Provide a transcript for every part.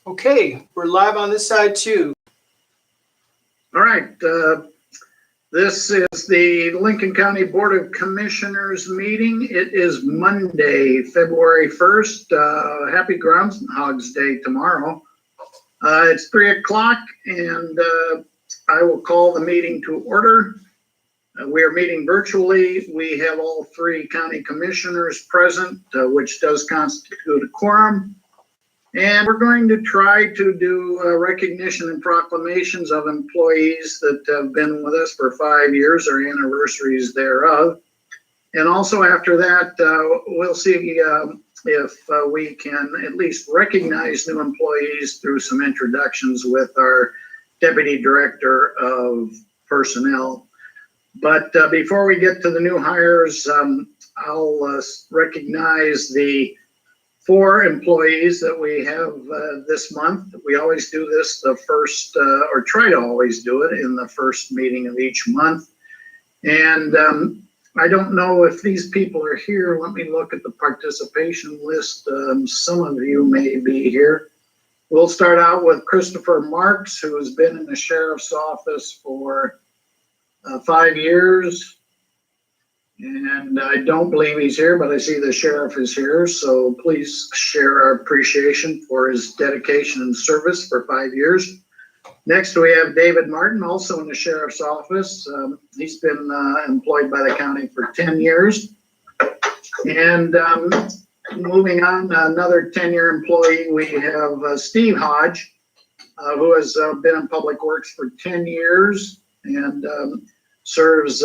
Okay, we're live on this side too. All right, this is the Lincoln County Board of Commissioners meeting. It is Monday, February 1st. Happy Groundhog's Day tomorrow. It's 3 o'clock and I will call the meeting to order. We are meeting virtually. We have all three county commissioners present, which does constitute a quorum. And we're going to try to do recognition and proclamations of employees that have been with us for 5 years or anniversaries thereof. And also after that, we'll see if we can at least recognize new employees through some introductions with our Deputy Director of Personnel. But before we get to the new hires, I'll recognize the 4 employees that we have this month. We always do this the first, or try to always do it in the first meeting of each month. And I don't know if these people are here. Let me look at the participation list. Some of you may be here. We'll start out with Christopher Marks, who has been in the sheriff's office for 5 years. And I don't believe he's here, but I see the sheriff is here. So please share our appreciation for his dedication and service for 5 years. Next, we have David Martin, also in the sheriff's office. He's been employed by the county for 10 years. And moving on, another 10-year employee, we have Steve Hodge, who has been in Public Works for 10 years and serves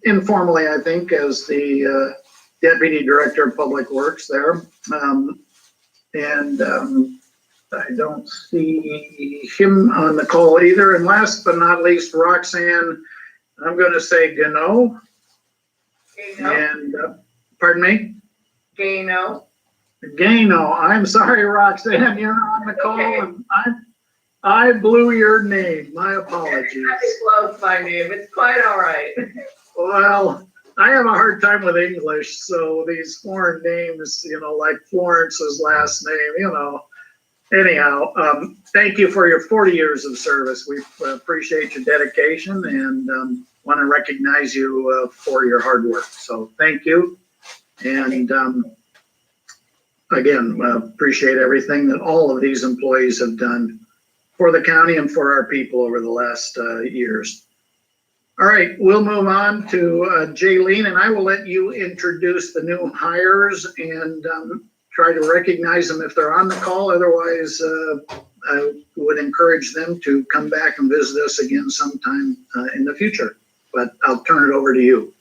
informally, I think, as the Deputy Director of Public Works there. I don't see him on the call either. And last but not least, Roxanne, I'm going to say Gano. And pardon me? Gano. Gano. I'm sorry, Roxanne, you're on the call. Okay. And I blew your name. My apologies. It's close my name. It's quite all right. Well, I have a hard time with English, so these foreign names, like Florence's last name, Anyhow, thank you for your 40 years of service. We appreciate your dedication and want to recognize you for your hard work. So thank you. And again, appreciate everything that all of these employees have done for the county and for our people over the last years. All right, we'll move on to Jaylene, and I will let you introduce the new hires and try to recognize them if they're on the call. Otherwise, I would encourage them to come back and visit us again sometime in the future. But I'll turn it over to you.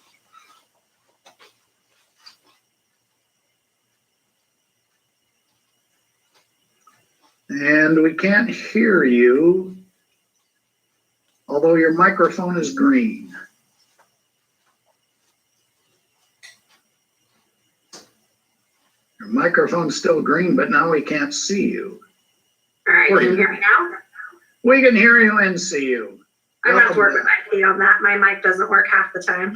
And we can't hear you, although your microphone is green. Your microphone's still green, but now we can't see you. All right, can you hear me now? We can hear you and see you. I'm going to have to work with IT on that. My mic doesn't work half the time.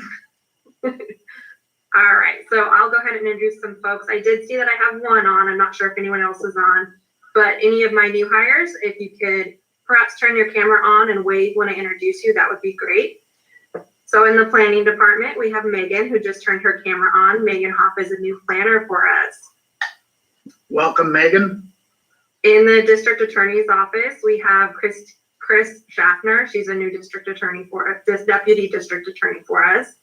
All right, so I'll go ahead and introduce some folks. I did see that I have one on. I'm not sure if anyone else is on. But any of my new hires, if you could perhaps turn your camera on and wave when I introduce you, that would be great. So in the planning department, we have Megan, who just turned her camera on. Megan Hoff is a new planner for us. Welcome, Megan. In the district attorney's office, we have Chris Schaffner. She's a new district attorney for us, this deputy district attorney for us.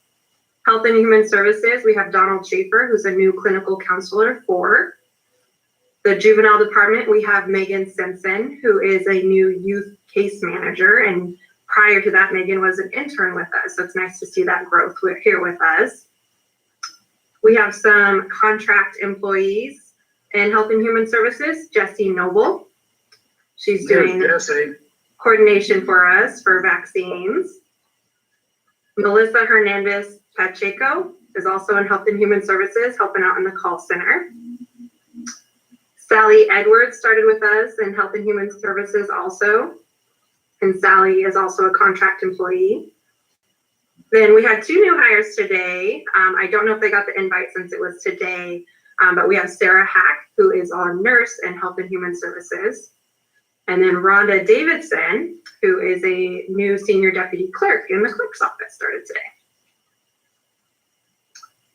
Health and Human Services, we have Donald Schaefer, who's a new clinical counselor for. The juvenile department, we have Megan Simpson, who is a new youth case manager. And prior to that, Megan was an intern with us. So it's nice to see that growth here with us. We have some contract employees in Health and Human Services. Jessie Noble. She's doing coordination for us for vaccines. Melissa Hernandez Pacheco is also in Health and Human Services, helping out in the call center. Sally Edwards started with us in Health and Human Services also. And Sally is also a contract employee. Then we had 2 new hires today. I don't know if they got the invite since it was today, But we have Sarah Hack, who is on Nurse and Health and Human Services. And then Rhonda Davidson, who is a new senior deputy clerk in the clerk's office, started today.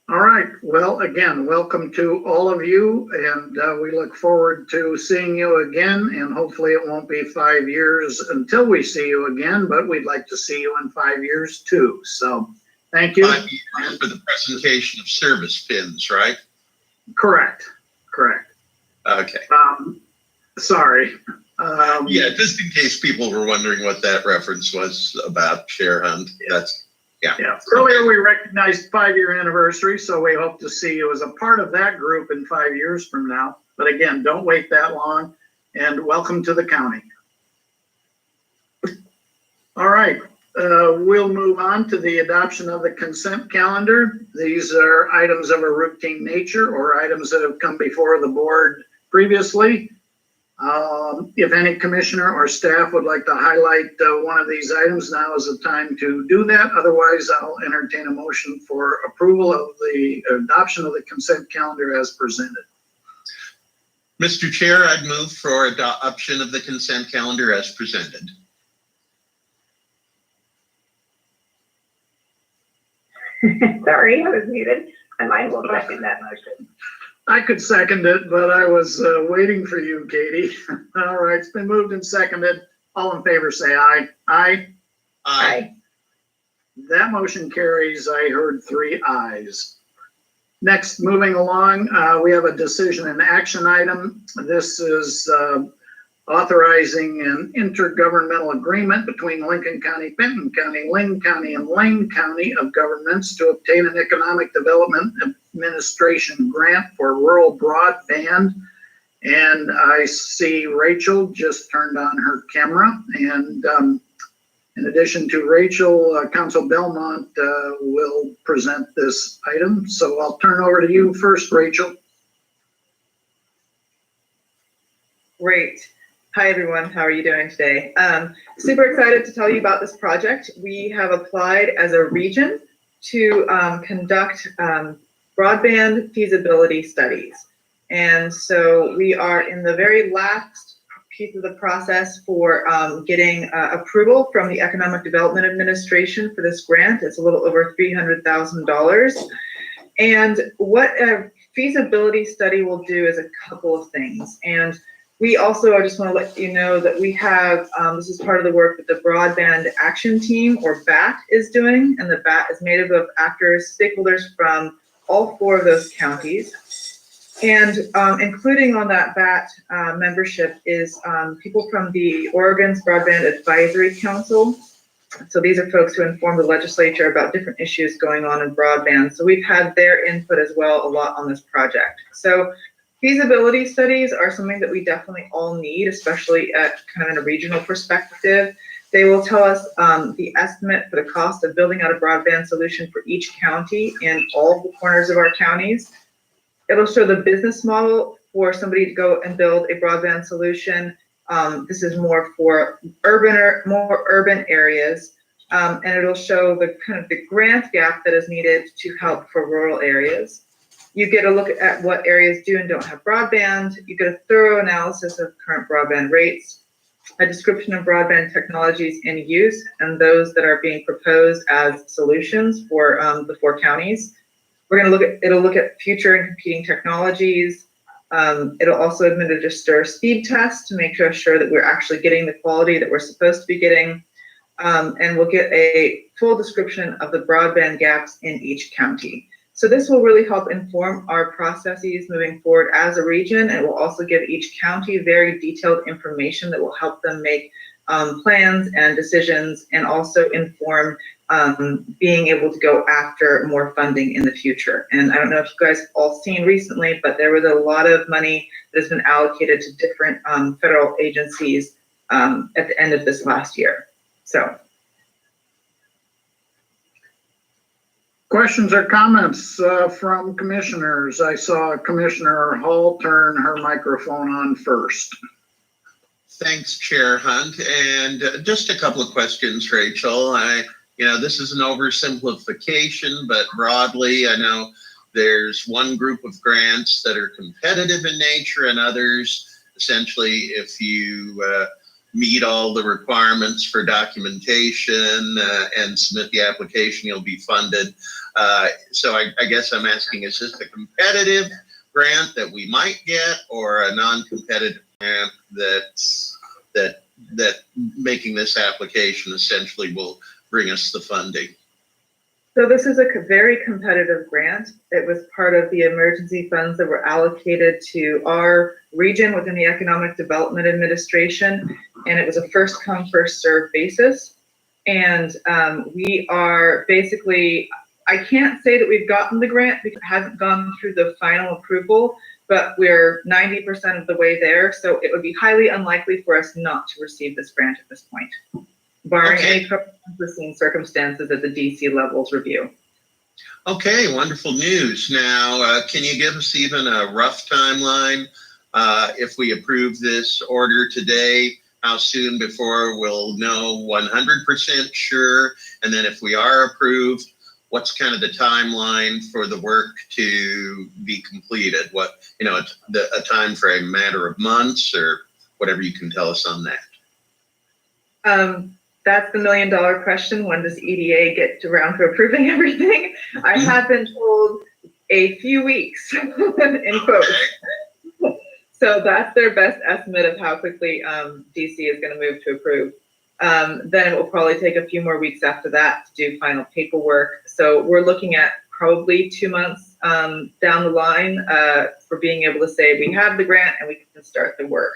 All right. Well, again, welcome to all of you, and we look forward to seeing you again. And hopefully it won't be 5 years until we see you again, but we'd like to see you in 5 years too. So thank you. 5 years for the presentation of service pins, right? Correct. Okay. Sorry. Yeah, just in case people were wondering what that reference was about, Chair Hunt. That's, yeah. Earlier we recognized 5-year anniversary, so we hope to see you as a part of that group in 5 years from now. But again, don't wait that long, and welcome to the county. All right, we'll move on to the adoption of the consent calendar. These are items of a routine nature or items that have come before the board previously. If any commissioner or staff would like to highlight one of these items, now is the time to do that. Otherwise, I'll entertain a motion for approval of the adoption of the consent calendar as presented. Mr. Chair, I'd move for adoption of the consent calendar as presented. Sorry, I was muted. And I will second that motion. I could second it, but I was waiting for you, Katie. All right, it's been moved and seconded. All in favor say aye. Aye. Aye. That motion carries. I heard 3 ayes. Next, moving along, we have a decision and action item. This is authorizing an intergovernmental agreement between Lincoln County, Benton County, Lynn County, and Lane County of governments to obtain an economic development administration grant for rural broadband. And I see Rachel just turned on her camera. And in addition to Rachel, Council Belmont will present this item. So I'll turn over to you first, Rachel. Great. Hi, everyone. How are you doing today? Super excited to tell you about this project. We have applied as a region to conduct broadband feasibility studies. And so we are in the very last piece of the process for getting approval from the Economic Development Administration for this grant. It's a little over $300,000. And what a feasibility study will do is a couple of things. And we also, I just want to let you know that we have, this is part of the work that the Broadband Action Team, or BAT, is doing. And the BAT is made up of actors, stakeholders from all 4 of those counties. And including on that BAT membership is people from the Oregon's Broadband Advisory Council. So these are folks who inform the legislature about different issues going on in broadband. So we've had their input as well a lot on this project. So feasibility studies are something that we definitely all need, especially at kind of in a regional perspective. They will tell us the estimate for the cost of building out a broadband solution for each county in all the corners of our counties. It'll show the business model for somebody to go and build a broadband solution. This is more for more urban areas. And it'll show the kind of the grant gap that is needed to help for rural areas. You get a look at what areas do and don't have broadband. You get a thorough analysis of current broadband rates, a description of broadband technologies in use and those that are being proposed as solutions for the 4 counties. We're going to look at future and competing technologies. It'll also administer speed tests to make sure that we're actually getting the quality that we're supposed to be getting. And we'll get a full description of the broadband gaps in each county. So this will really help inform our processes moving forward as a region. And it will also give each county very detailed information that will help them make plans and decisions, and also inform being able to go after more funding in the future. And I don't know if you guys have all seen recently, but there was a lot of money that has been allocated to different federal agencies at the end of this last year. So. Questions or comments from commissioners? I saw Commissioner Hall turn her microphone on first. Thanks, Chair Hunt. And just a couple of questions, Rachel. This is an oversimplification, but broadly, I know there's one group of grants that are competitive in nature, and others, essentially, if you meet all the requirements for documentation and submit the application, you'll be funded. So I guess I'm asking, is this a competitive grant that we might get, or a non-competitive grant that making this application essentially will bring us the funding? So this is a very competitive grant. It was part of the emergency funds that were allocated to our region within the Economic Development Administration, and it was a first come, first served basis. And we are basically, I can't say that we've gotten the grant because it hasn't gone through the final approval, but we're 90% of the way there. So it would be highly unlikely for us not to receive this grant at this point, barring any unforeseen circumstances at the DC levels review. Okay, wonderful news. Now, can you give us even a rough timeline? If we approve this order today, how soon before we'll know 100% sure? And then if we are approved, what's kind of the timeline for the work to be completed? What, you know, a time frame, matter of months, or whatever you can tell us on that. That's the $1 million question. When does EDA get around to approving everything? I have been told a few weeks, in quotes. So that's their best estimate of how quickly DC is going to move to approve. Then it will probably take a few more weeks after that to do final paperwork. So we're looking at probably 2 months down the line for being able to say we have the grant and we can start the work.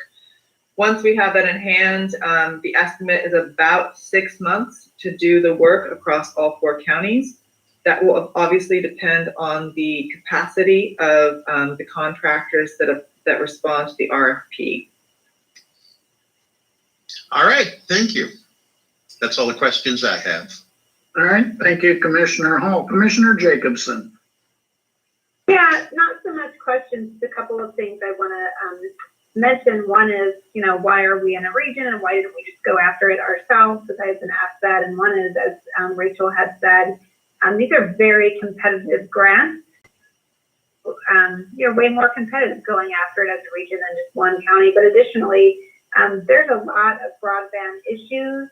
Once we have that in hand, the estimate is about 6 months to do the work across all 4 counties. That will obviously depend on the capacity of the contractors that respond to the RFP. All right, thank you. That's all the questions I have. All right, thank you, Commissioner Hall. Commissioner Jacobson. Yeah, not so much questions, just a couple of things I want to mention. One is, you know, why are we in a region and why didn't we just go after it ourselves? Because I've been asked that. And one is, as Rachel had said, these are very competitive grants. You're way more competitive going after it as a region than just one county. But additionally, there's a lot of broadband issues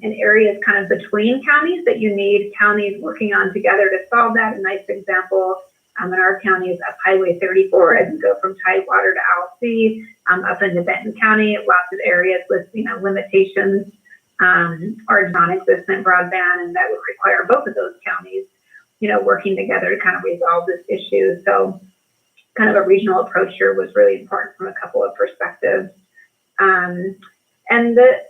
in areas kind of between counties that you need counties working on together to solve that. A nice example in our county is up Highway 34 as you go from Tidewater to Alsea, up into Benton County, lots of areas with, you know, limitations or non-existent broadband, and that would require both of those counties, you know, working together to kind of resolve this issue. So kind of a regional approach here was really important from a couple of perspectives. And the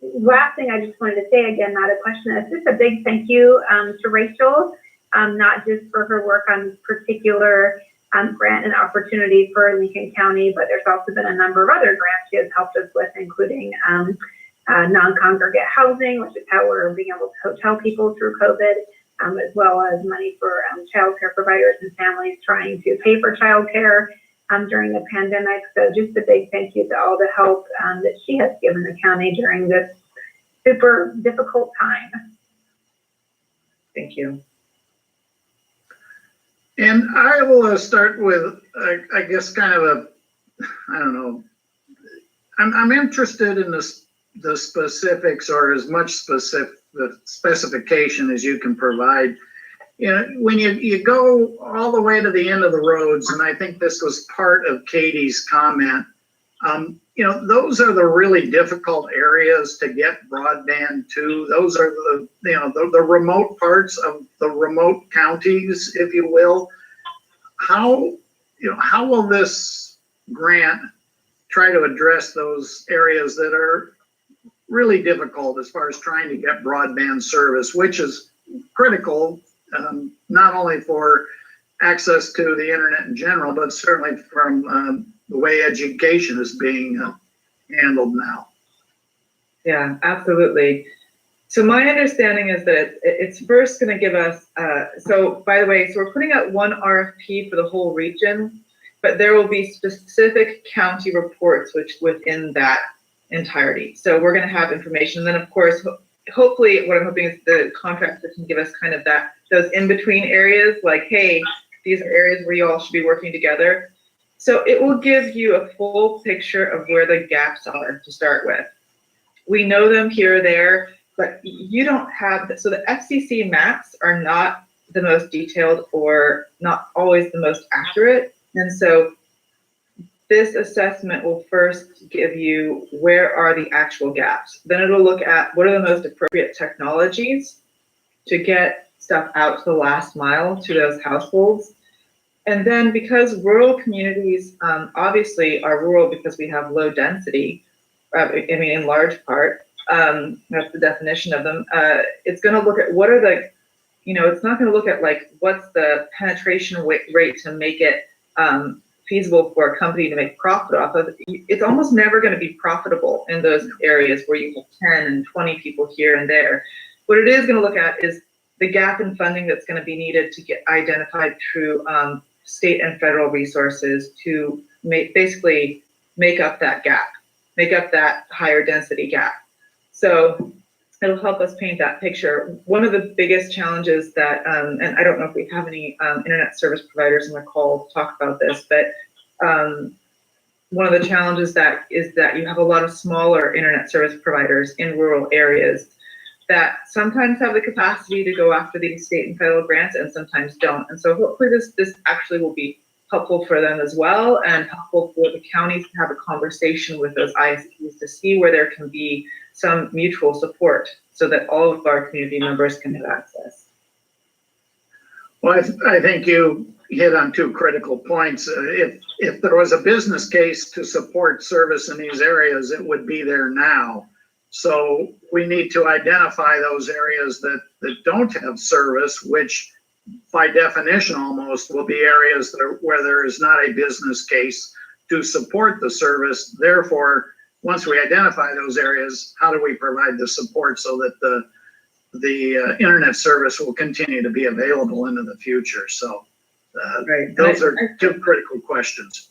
last thing I just wanted to say, again, not a question, it's just a big thank you to Rachel, not just for her work on this particular grant and opportunity for Lincoln County, but there's also been a number of other grants she has helped us with, including non-congregate housing, which is how we're being able to hotel people through COVID, as well as money for child care providers and families trying to pay for child care during the pandemic. So just a big thank you to all the help that she has given the county during this super difficult time. Thank you. And I will start with, I guess, kind of a, I don't know, I'm interested in the specifics, or as much specification as you can provide. You know, when you go all the way to the end of the roads, and I think this was part of Katie's comment, you know, those are the really difficult areas to get broadband to. Those are the, you know, the remote parts of the remote counties, if you will. How, you know, how will this grant try to address those areas that are really difficult as far as trying to get broadband service, which is critical, not only for access to the internet in general, but certainly from the way education is being handled now? Yeah, absolutely. So my understanding is that it's first going to give us, so by the way, so we're putting out one RFP for the whole region, but there will be specific county reports within that entirety. So we're going to have information. And then of course, hopefully what I'm hoping is the contractor can give us kind of those in-between areas, like, hey, these are areas where you all should be working together. So it will give you a full picture of where the gaps are to start with. We know them here or there, but you don't have, so the FCC maps are not the most detailed or not always the most accurate. And so this assessment will first give you where are the actual gaps. Then it'll look at what are the most appropriate technologies to get stuff out to the last mile to those households. And then because rural communities obviously are rural because we have low density, I mean, in large part, that's the definition of them. It's going to look at what are the, it's not going to look at like what's the penetration rate to make it feasible for a company to make profit off of. It's almost never going to be profitable in those areas where you have 10 and 20 people here and there. What it is going to look at is the gap in funding that's going to be needed to get identified through state and federal resources to basically make up that gap, make up that higher density gap. So it'll help us paint that picture. One of the biggest challenges that, and I don't know if we have any internet service providers in the call to talk about this, but one of the challenges that is that you have a lot of smaller internet service providers in rural areas that sometimes have the capacity to go after these state and federal grants and sometimes don't. And so hopefully this actually will be helpful for them as well, and helpful for the counties to have a conversation with those ISPs to see where there can be some mutual support so that all of our community members can have access. Well, I think you hit on two critical points. If there was a business case to support service in these areas, it would be there now. So we need to identify those areas that don't have service, which by definition almost will be areas where there is not a business case to support the service. Therefore, once we identify those areas, how do we provide the support so that the internet service will continue to be available into the future? So Right. those are two critical questions.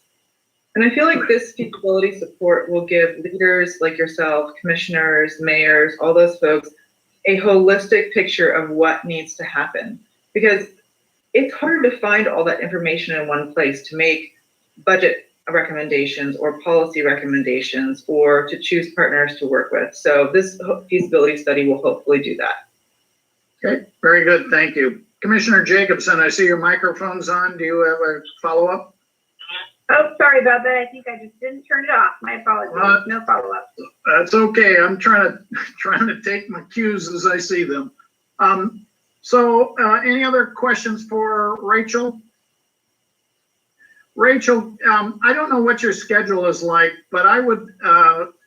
And I feel like this feasibility support will give leaders like yourself, commissioners, mayors, all those folks, a holistic picture of what needs to happen. Because it's hard to find all that information in one place to make budget recommendations or policy recommendations or to choose partners to work with. So this feasibility study will hopefully do that. Okay, very good, thank you. Commissioner Jacobson, I see your microphone's on. Do you have a follow-up? Oh, sorry about that. I think I just didn't turn it off. My apologies. No follow-up. That's okay. I'm trying to take my cues as I see them. So any other questions for Rachel? Rachel, I don't know what your schedule is like, but I would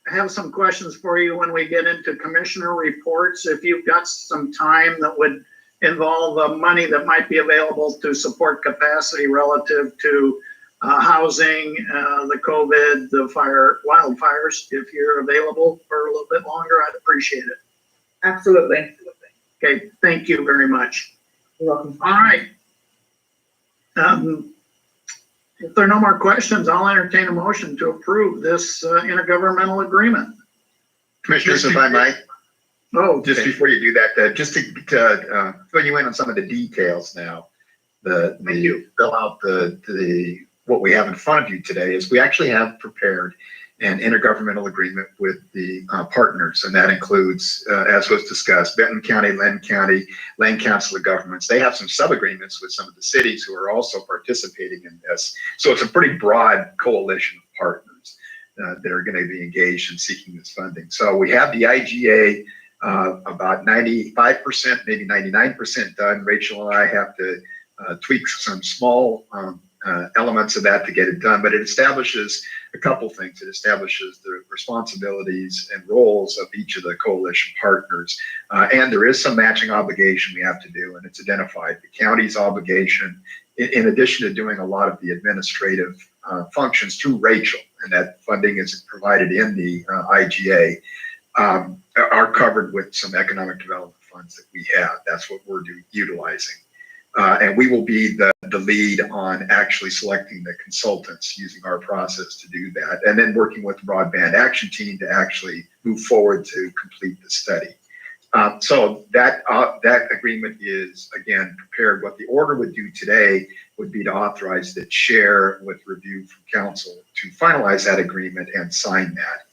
have some questions for you when we get into commissioner reports. If you've got some time that would involve money that might be available to support capacity relative to housing, the COVID, the wildfires, if you're available for a little bit longer, I'd appreciate it. Absolutely. Okay, thank you very much. You're welcome. All right. If there are no more questions, I'll entertain a motion to approve this intergovernmental agreement. Commissioners, if I might, Oh, just okay. before you do that, just to fill you in on some of the details now, Thank you. fill out the what we have in front of you today is we actually have prepared an intergovernmental agreement with the partners, and that includes, as was discussed, Benton County, Lane Council of Governments. They have some sub-agreements with some of the cities who are also participating in this. So it's a pretty broad coalition of partners that are going to be engaged in seeking this funding. So we have the IGA about 95%, maybe 99% done. Rachel and I have to tweak some small elements of that to get it done, but it establishes a couple things. It establishes the responsibilities and roles of each of the coalition partners, and there is some matching obligation we have to do, and it's identified the county's obligation, in addition to doing a lot of the administrative functions through Rachel, and that funding is provided in the IGA, are covered with some economic development funds that we have. That's what we're utilizing. And we will be the lead on actually selecting the consultants using our process to do that, and then working with the Broadband Action Team to actually move forward to complete the study. So that agreement is, again, prepared. What the order would do today would be to authorize the chair with review from council to finalize that agreement and sign that.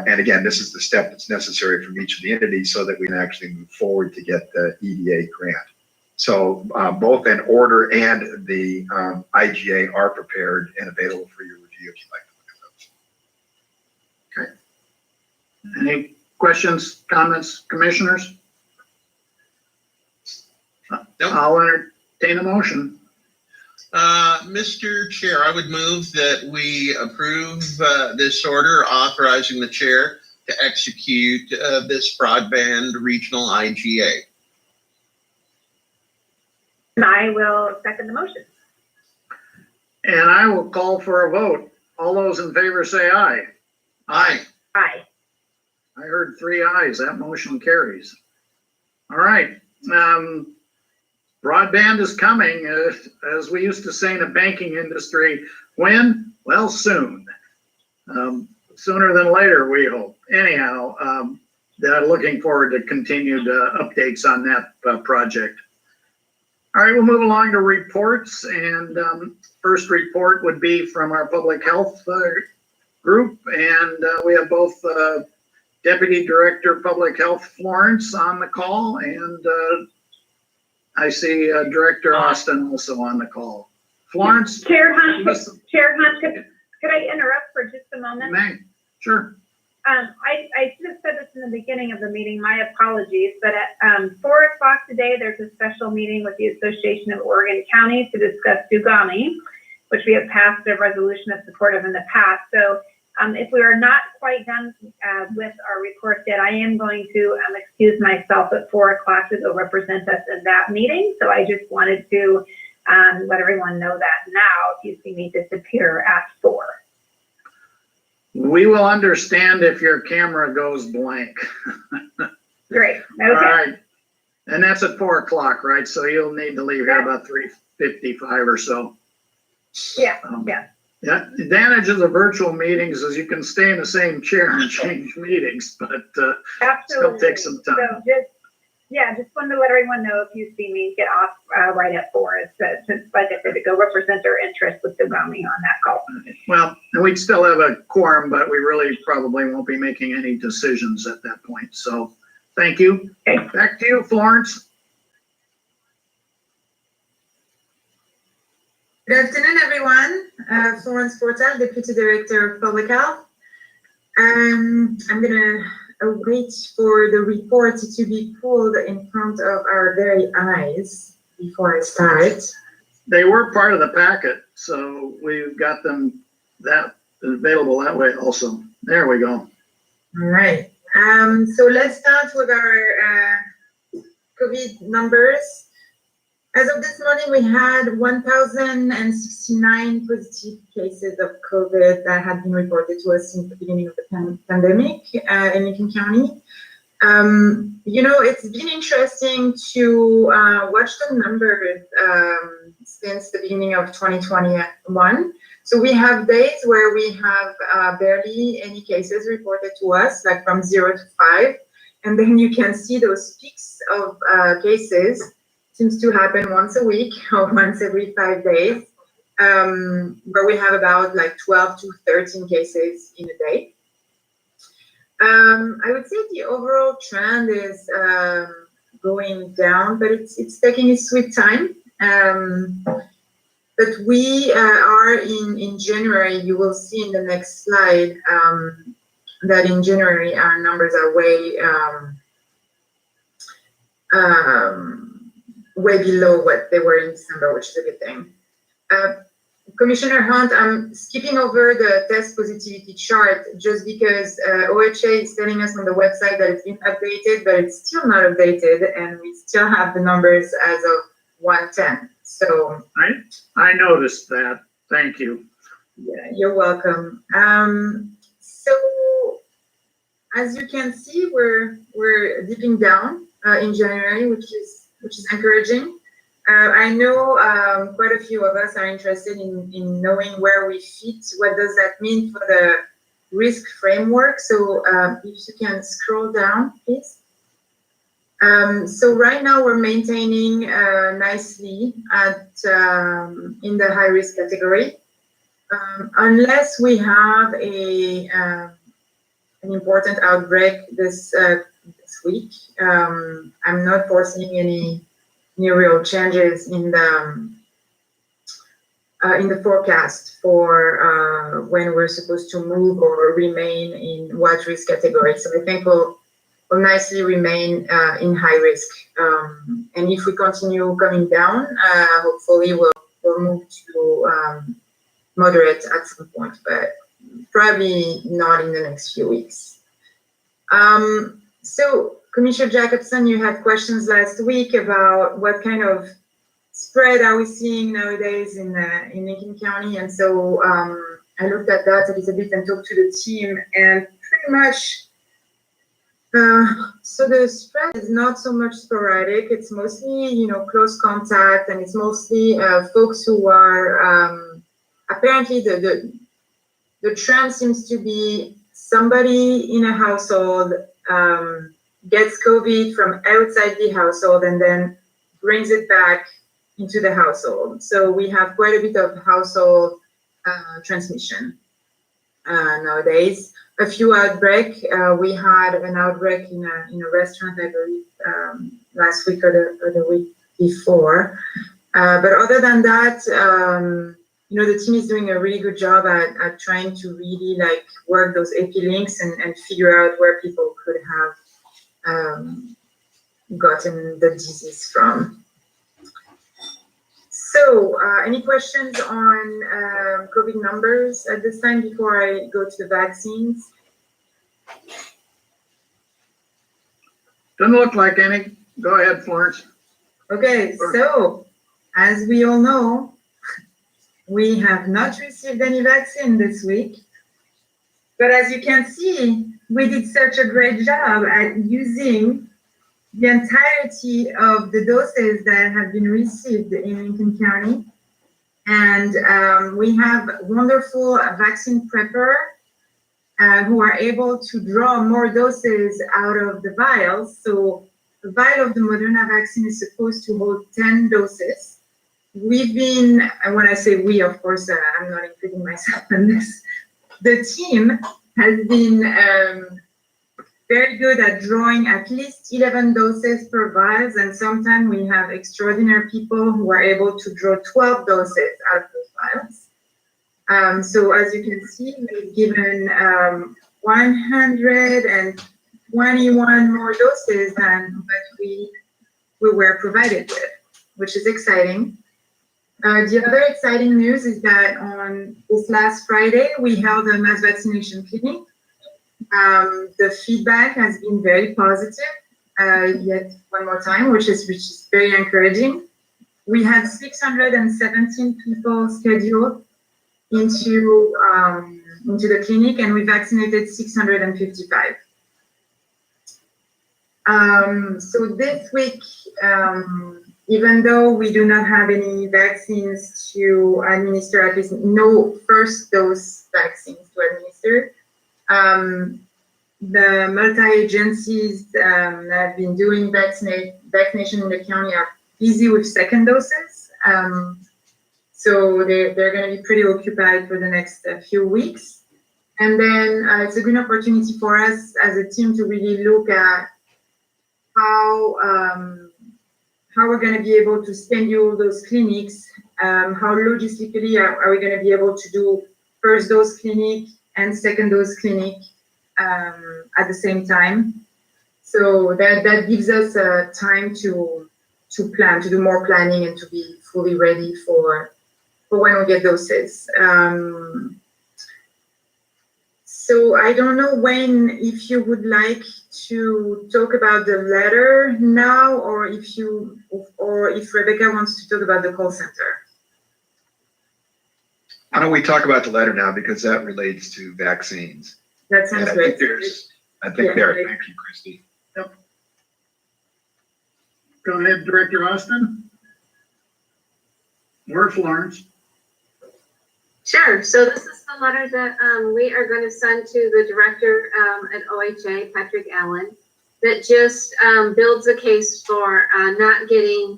And again, this is the step that's necessary from each of the entities so that we can actually move forward to get the EDA grant. So both an order and the IGA are prepared and available for your review if you'd like to look at those. Okay. Any questions, comments, commissioners? Nope. I'll entertain a motion. Mr. Chair, I would move that we approve this order authorizing the chair to execute this broadband regional IGA. And I will second the motion. And I will call for a vote. All those in favor say aye. Aye. Aye. I heard 3 ayes. That motion carries. All right. Broadband is coming, as we used to say in the banking industry. When? Well, soon. Sooner than later, we hope. Anyhow, looking forward to continued updates on that project. All right, we'll move along to reports. And first report would be from our public health group. And we have both Deputy Director of Public Health Florence on the call, and I see Director Austin also on the call. Florence? Chair Hunt, could I interrupt for just a moment? May. Sure. I should have said this in the beginning of the meeting, my apologies, but at 4 o'clock today, there's a special meeting with the Association of Oregon Counties to discuss Dugami, which we have passed a resolution of support of in the past. So if we are not quite done with our report yet, I am going to excuse myself at 4 o'clock to go represent us in that meeting. So I just wanted to let everyone know that now, if you see me disappear at 4. We will understand if your camera goes blank. Great. Okay. All right. And that's at 4 o'clock, right? So you'll need to leave here about 3:55 or so. Yeah, yeah. Yeah, the advantage of the virtual meetings is you can stay in the same chair and change meetings, but still take some time. So just wanted to let everyone know if you see me get off right at 4, it's like I said, to go represent our interest with Dugami on that call. Well, and we'd still have a quorum, but we really probably won't be making any decisions at that point. So thank you. Okay. Back to you, Florence. Good afternoon, everyone. Florence Portal, Deputy Director of Public Health. I'm going to wait for the report to be pulled in front of our very eyes before I start. They were part of the packet, so we've got them available that way also. There we go. All right. So let's start with our COVID numbers. As of this morning, we had 1,069 positive cases of COVID that had been reported to us since the beginning of the pandemic in Lincoln County. It's been interesting to watch the numbers since the beginning of 2021. So we have days where we have barely any cases reported to us, like from 0 to 5. And then you can see those peaks of cases seems to happen once a week or once every 5 days, where we have about like 12 to 13 cases in a day. I would say the overall trend is going down, but it's taking its sweet time. But we are in January. You will see in the next slide that in January our numbers are way below what they were in December, which is a good thing. Commissioner Hunt, I'm skipping over the test positivity chart just because OHA is telling us on the website that it's been updated, but it's still not updated, and we still have the numbers as of 110. So I noticed that. Thank you. Yeah, you're welcome. So as you can see, we're dipping down in January, which is encouraging. I know quite a few of us are interested in knowing where we fit. What does that mean for the risk framework? So if you can scroll down, please. So right now we're maintaining nicely at in the high risk category, unless we have an important outbreak this week. I'm not foreseeing any real changes in the forecast for when we're supposed to move or remain in what risk category. So I think we'll nicely remain in high risk. And if we continue coming down, hopefully we'll move to moderate at some point, but probably not in the next few weeks. So Commissioner Jacobson, you had questions last week about what kind of spread are we seeing nowadays in Lincoln County, and so I looked at that a little bit and talked to the team, and pretty much so the spread is not so much sporadic. It's mostly close contact, and it's mostly folks who are apparently the trend seems to be somebody in a household gets COVID from outside the household and then brings it back into the household. So we have quite a bit of household transmission nowadays. A few outbreaks. We had an outbreak in a restaurant, I believe, last week or the week before. But other than that, the team is doing a really good job at trying to really work those AP links and figure out where people could have gotten the disease from. So, any questions on COVID numbers at this time before I go to the vaccines? Doesn't look like any. Go ahead, Florence. Okay, so as we all know, we have not received any vaccine this week. But as you can see, we did such a great job at using the entirety of the doses that have been received in Lincoln County. And we have wonderful vaccine prepper who are able to draw more doses out of the vials. So the vial of the Moderna vaccine is supposed to hold 10 doses. We've been, and when I say we, of course, I'm not including myself in this, the team has been very good at drawing at least 11 doses per vials, and sometimes we have extraordinary people who are able to draw 12 doses out of those vials. So as you can see, we've given 121 more doses than what we were provided with, which is exciting. The other exciting news is that on this last Friday, we held a mass vaccination clinic. The feedback has been very positive, yet one more time, which is very encouraging. We had 617 people scheduled into the clinic, and we vaccinated 655. So this week, even though we do not have any vaccines to administer, at least no first dose vaccines to administer, the multi-agencies that have been doing vaccination in the county are busy with second doses. So they're going to be pretty occupied for the next few weeks. And then it's a good opportunity for us as a team to really look at how we're going to be able to schedule those clinics, how logistically are we going to be able to do first dose clinic and second dose clinic at the same time. So that gives us time to plan, to do more planning and to be fully ready for when we get doses. So I don't know, Wayne, if you would like to talk about the letter now, or if Rebecca wants to talk about the call center. Why don't we talk about the letter now, because that relates to vaccines. That sounds great. Thank you, Christy. Yep. Go ahead, Director Austin. Or Florence. Sure. So this is the letter that we are going to send to the director at OHA, Patrick Allen. that just builds a case for not getting,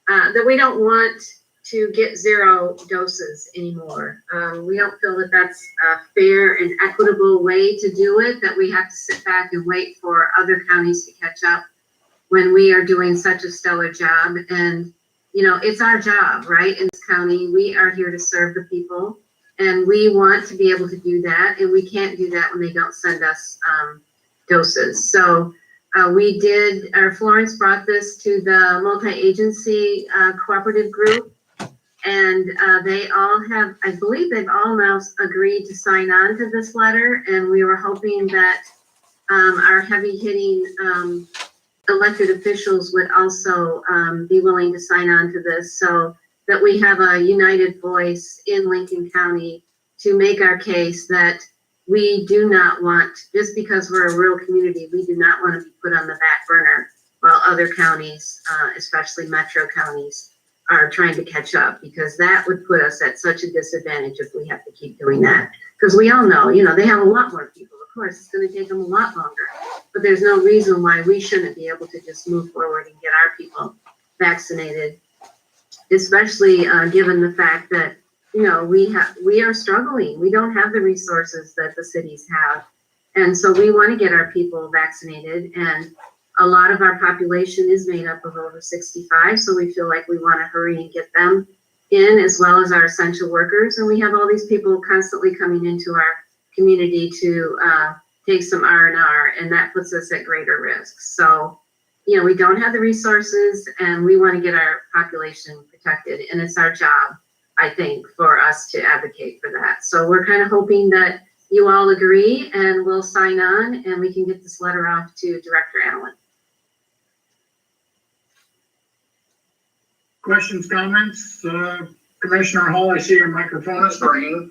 that we don't want to get 0 doses anymore. We don't feel that that's a fair and equitable way to do it, that we have to sit back and wait for other counties to catch up when we are doing such a stellar job. And, you know, it's our job, right? In this county, we are here to serve the people, and we want to be able to do that. And we can't do that when they don't send us doses. So we did, Florence brought this to the multi-agency cooperative group, and they all have, I believe they've all now agreed to sign on to this letter. And we were hoping that our heavy hitting elected officials would also be willing to sign on to this, so that we have a united voice in Lincoln County to make our case that we do not want, just because we're a rural community, we do not want to be put on the back burner while other counties, especially metro counties, are trying to catch up, because that would put us at such a disadvantage if we have to keep doing that. Because we all know, you know, they have a lot more people. Of course, it's going to take them a lot longer, but there's no reason why we shouldn't be able to just move forward and get our people vaccinated, especially given the fact that, you know, we are struggling. We don't have the resources that the cities have. And so we want to get our people vaccinated, and a lot of our population is made up of over 65. So we feel like we want to hurry and get them in, as well as our essential workers. And we have all these people constantly coming into our community to take some R&R, and that puts us at greater risk. So, you know, we don't have the resources, and we want to get our population protected, and it's our job, I think, for us to advocate for that. So we're kind of hoping that you all agree, and we'll sign on, and we can get this letter off to Director Allen. Questions, comments? Commissioner Hall, I see your microphone is ringing.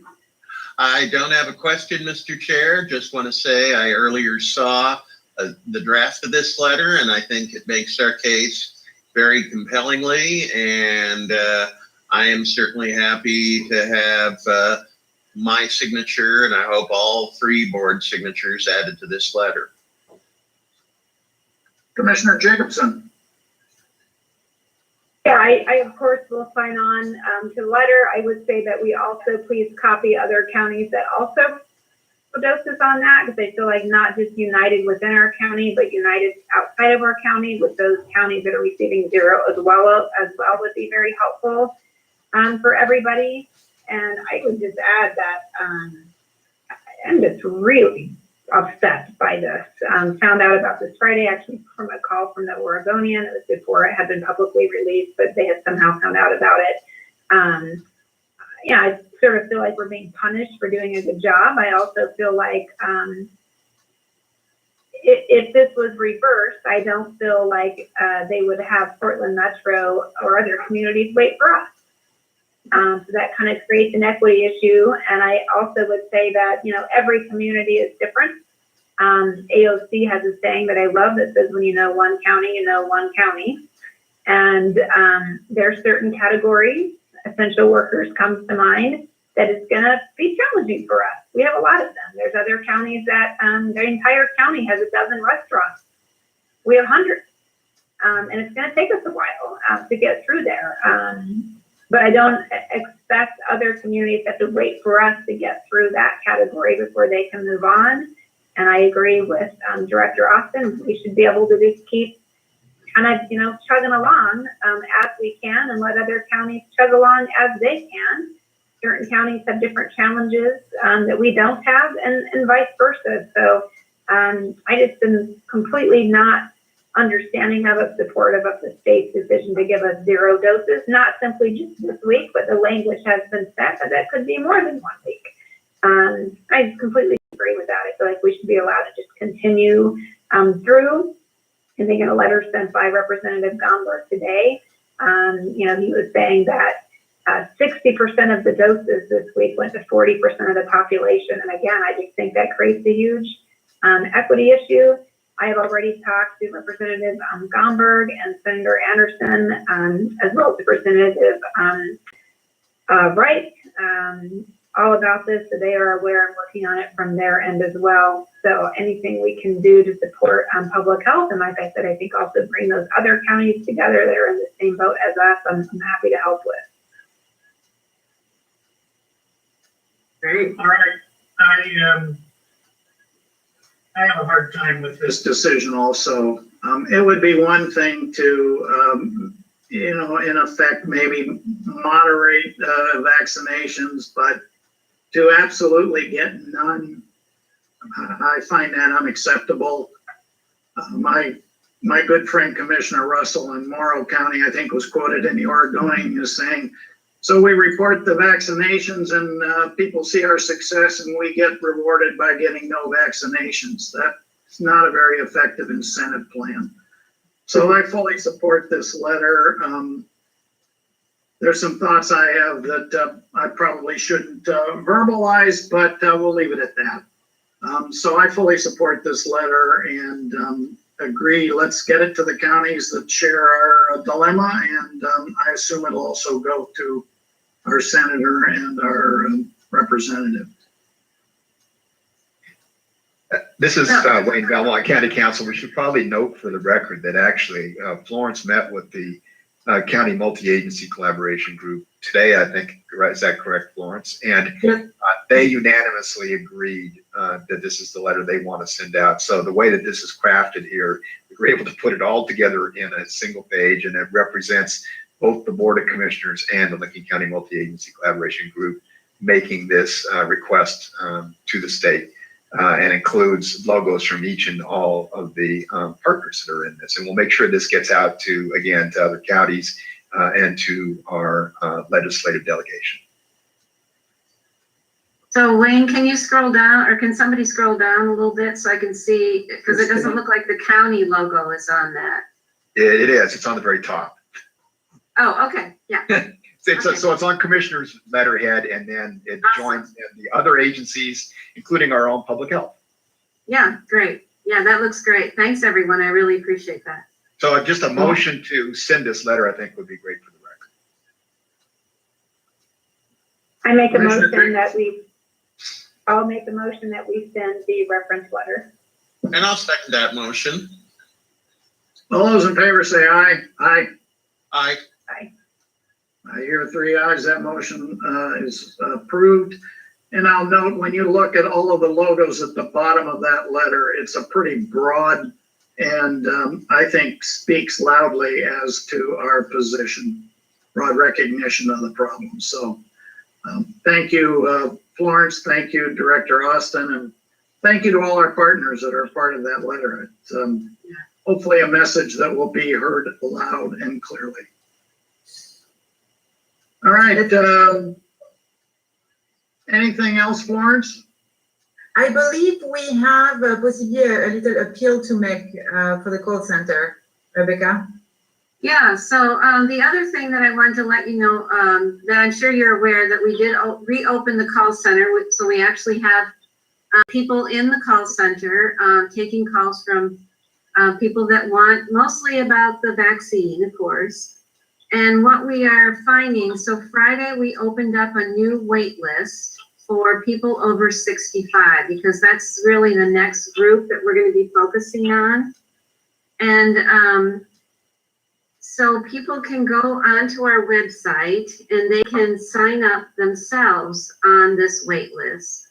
I don't have a question, Mr. Chair. Just want to say I earlier saw the draft of this letter, and I think it makes our case very compellingly. And I am certainly happy to have my signature, and I hope all 3 board signatures added to this letter. Commissioner Jacobson. Yeah, I of course will sign on to the letter. I would say that we also please copy other counties that also put doses on that, because I feel like not just united within our county, but united outside of our county with those counties that are receiving 0 as well would be very helpful for everybody. And I would just add that I'm just really upset by this. Found out about this Friday, actually, from a call from the Oregonian. It was before it had been publicly released, but they had somehow found out about it. Yeah, I sort of feel like we're being punished for doing a good job. I also feel like if this was reversed, I don't feel like they would have Portland Metro or other communities wait for us. So that kind of creates an equity issue. And I also would say that, you know, every community is different. AOC has a saying that I love that says, when you know one county, you know one county. And there are certain categories, essential workers comes to mind, that it's going to be challenging for us. We have a lot of them. There's other counties that the entire county has 12 restaurants. We have hundreds. And it's going to take us a while to get through there. But I don't expect other communities to have to wait for us to get through that category before they can move on. And I agree with Director Austin. We should be able to just keep kind of, you know, chugging along as we can, and let other counties chug along as they can. Certain counties have different challenges that we don't have, and vice versa. So I just am completely not understanding of it, supportive of the state's decision to give us 0 doses, not simply just this week, but the language has been set that that could be more than 1 week. I completely agree with that. I feel like we should be allowed to just continue through. I think in a letter sent by Representative Gomberg today, you know, he was saying that 60% of the doses this week went to 40% of the population. And again, I just think that creates a huge equity issue. I have already talked to Representative Gomberg and Senator Anderson, as well as Representative Wright, all about this, so they are aware and working on it from their end as well. So anything we can do to support public health, and like I said, I think also bring those other counties together that are in the same boat as us, I'm happy to help with. Great. All right. I have a hard time with this decision also. It would be one thing to, in effect, maybe moderate vaccinations, but to absolutely get none, I find that unacceptable. My good friend Commissioner Russell in Morrow County, I think, was quoted in the Oregonian as saying, so we report the vaccinations and people see our success and we get rewarded by getting no vaccinations. That's not a very effective incentive plan. So I fully support this letter. There's some thoughts I have that I probably shouldn't verbalize, but we'll leave it at that. So I fully support this letter and agree, let's get it to the counties that share our dilemma, and I assume it'll also go to our senator and our representative. This is Wayne Belmont, County Council. We should probably note for the record that actually Florence met with the County Multi-Agency Collaboration Group today, I think, right? Is that correct, Florence? And they unanimously agreed that this is the letter they want to send out. So the way that this is crafted here, we were able to put it all together in a single page, and it represents both the Board of Commissioners and the Lincoln County Multi-Agency Collaboration Group making this request to the state, and includes logos from each and all of the partners that are in this. And we'll make sure this gets out to, again, to other counties and to our legislative delegation. So Wayne, can you scroll down, or can somebody scroll down a little bit so I can see, because it doesn't look like the county logo is on that. It is. It's on the very top. Oh, okay, yeah. So it's on Commissioner's letterhead, and then it joins in the other agencies, including our own public health. Yeah, great. Yeah, that looks great. Thanks, everyone. I really appreciate that. So just a motion to send this letter, I think, would be great for the record. I'll make the motion that we send the reference letter. And I'll second that motion. All those in favor say aye. Aye. Aye. Aye. I hear 3 ayes. That motion is approved. And I'll note, when you look at all of the logos at the bottom of that letter, it's a pretty broad and I think speaks loudly as to our position, broad recognition of the problem. So thank you, Florence. Thank you, Director Austin. And thank you to all our partners that are part of that letter. It's hopefully a message that will be heard loud and clearly. All right. Anything else, Florence? I believe we have possibly a little appeal to make for the call center, Rebecca. Yeah, so the other thing that I wanted to let you know, that I'm sure you're aware that we did reopen the call center. So we actually have people in the call center taking calls from people that want, mostly about the vaccine, of course. And what we are finding, so Friday we opened up a new wait list for people over 65, because that's really the next group that we're going to be focusing on. And so people can go onto our website and they can sign up themselves on this wait list,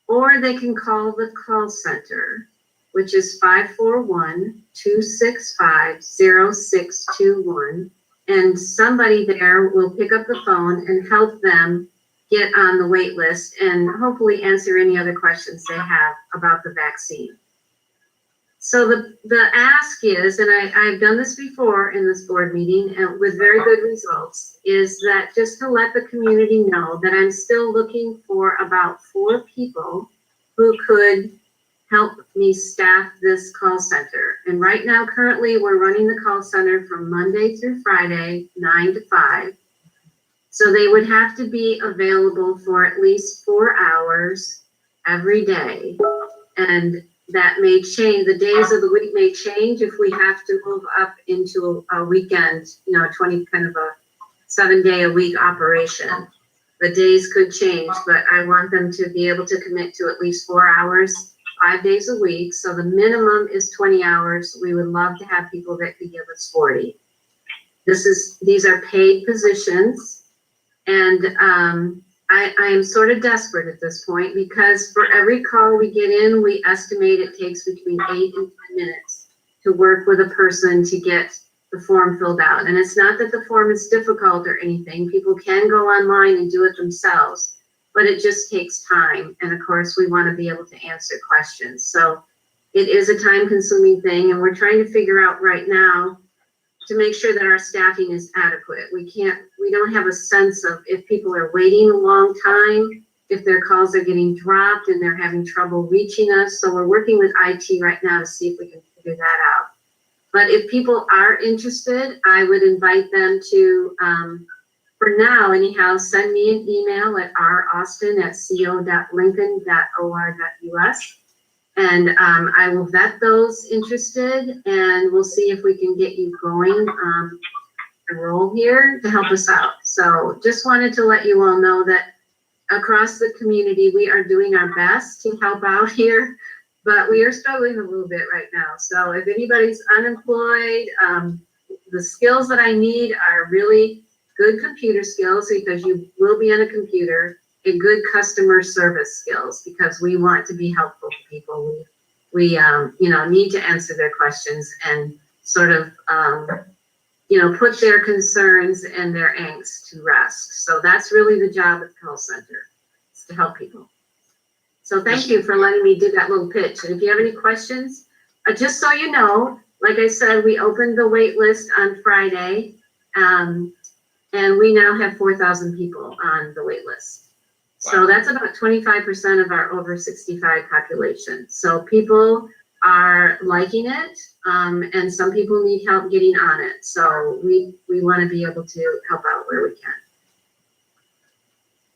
or they can call the call center, which is 541-265-0621. And somebody there will pick up the phone and help them get on the wait list and hopefully answer any other questions they have about the vaccine. So the ask is, and I've done this before in this board meeting and with very good results, is that just to let the community know that I'm still looking for about 4 people who could help me staff this call center. And right now, currently, we're running the call center from Monday through Friday, 9 to 5. So they would have to be available for at least 4 hours every day. And that may change, the days of the week may change if we have to move up into a weekend, 20 kind of a 7-day-a-week operation. The days could change, but I want them to be able to commit to at least 4 hours, 5 days a week. So the minimum is 20 hours. We would love to have people that could give us 40. These are paid positions, and I am sort of desperate at this point because for every call we get in, we estimate it takes between 8 and 10 minutes to work with a person to get the form filled out. And it's not that the form is difficult or anything. People can go online and do it themselves, but it just takes time. And of course, we want to be able to answer questions. So it is a time-consuming thing, and we're trying to figure out right now to make sure that our staffing is adequate. We don't have a sense of if people are waiting a long time, if their calls are getting dropped and they're having trouble reaching us. So we're working with IT right now to see if we can figure that out. But if people are interested, I would invite them to, for now anyhow, send me an email at raustin@co.lincoln.or.us. And I will vet those interested, and we'll see if we can get you going a role here to help us out. So just wanted to let you all know that across the community, we are doing our best to help out here, but we are struggling a little bit right now. So if anybody's unemployed, the skills that I need are really good computer skills, because you will be on a computer, and good customer service skills, because we want to be helpful to people. We need to answer their questions and sort of, put their concerns and their angst to rest. So that's really the job at the call center, is to help people. So thank you for letting me do that little pitch. And if you have any questions, just so you know, like I said, we opened the wait list on Friday, and we now have 4,000 people on the wait list. So that's about 25% of our over 65 population. So people are liking it, and some people need help getting on it. So we want to be able to help out where we can.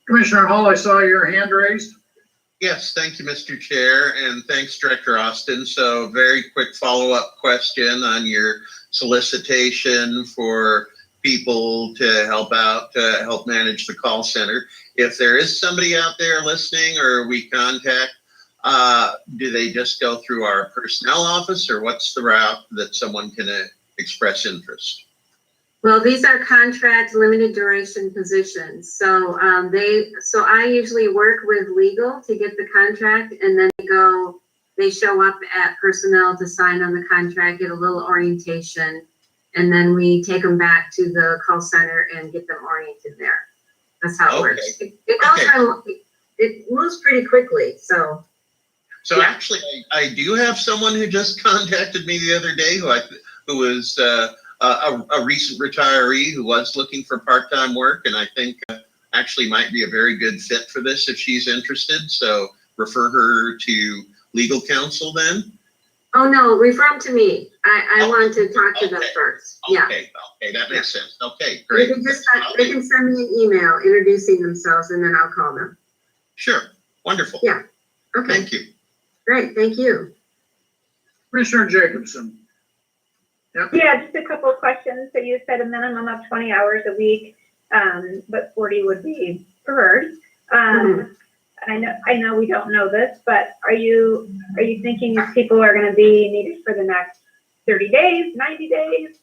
Commissioner Hall, I saw your hand raised. Yes, thank you, Mr. Chair, and thanks, Director Austin. So very quick follow-up question on your solicitation for people to help out, to help manage the call center. If there is somebody out there listening, or we contact, do they just go through our personnel office, or what's the route that someone can express interest? Well, these are contract limited duration positions. So I usually work with legal to get the contract, and then they show up at personnel to sign on the contract, get a little orientation, and then we take them back to the call center and get them oriented there. That's how it works. It moves pretty quickly. So yeah. Actually, I do have someone who just contacted me the other day who was a recent retiree who was looking for part-time work, and I think actually might be a very good fit for this if she's interested. So refer her to legal counsel then. Oh, no, refer them to me. I want to talk to them first. Yeah. Okay, that makes sense. Okay, great. They can send me an email introducing themselves, and then I'll call them. Sure, wonderful. Yeah, okay. Thank you. Great, thank you. Commissioner Jacobson. Yep. Yeah, just a couple of questions. So you said a minimum of 20 hours a week, but 40 would be preferred. I know we don't know this, but are you thinking if people are going to be needed for the next 30 days, 90 days?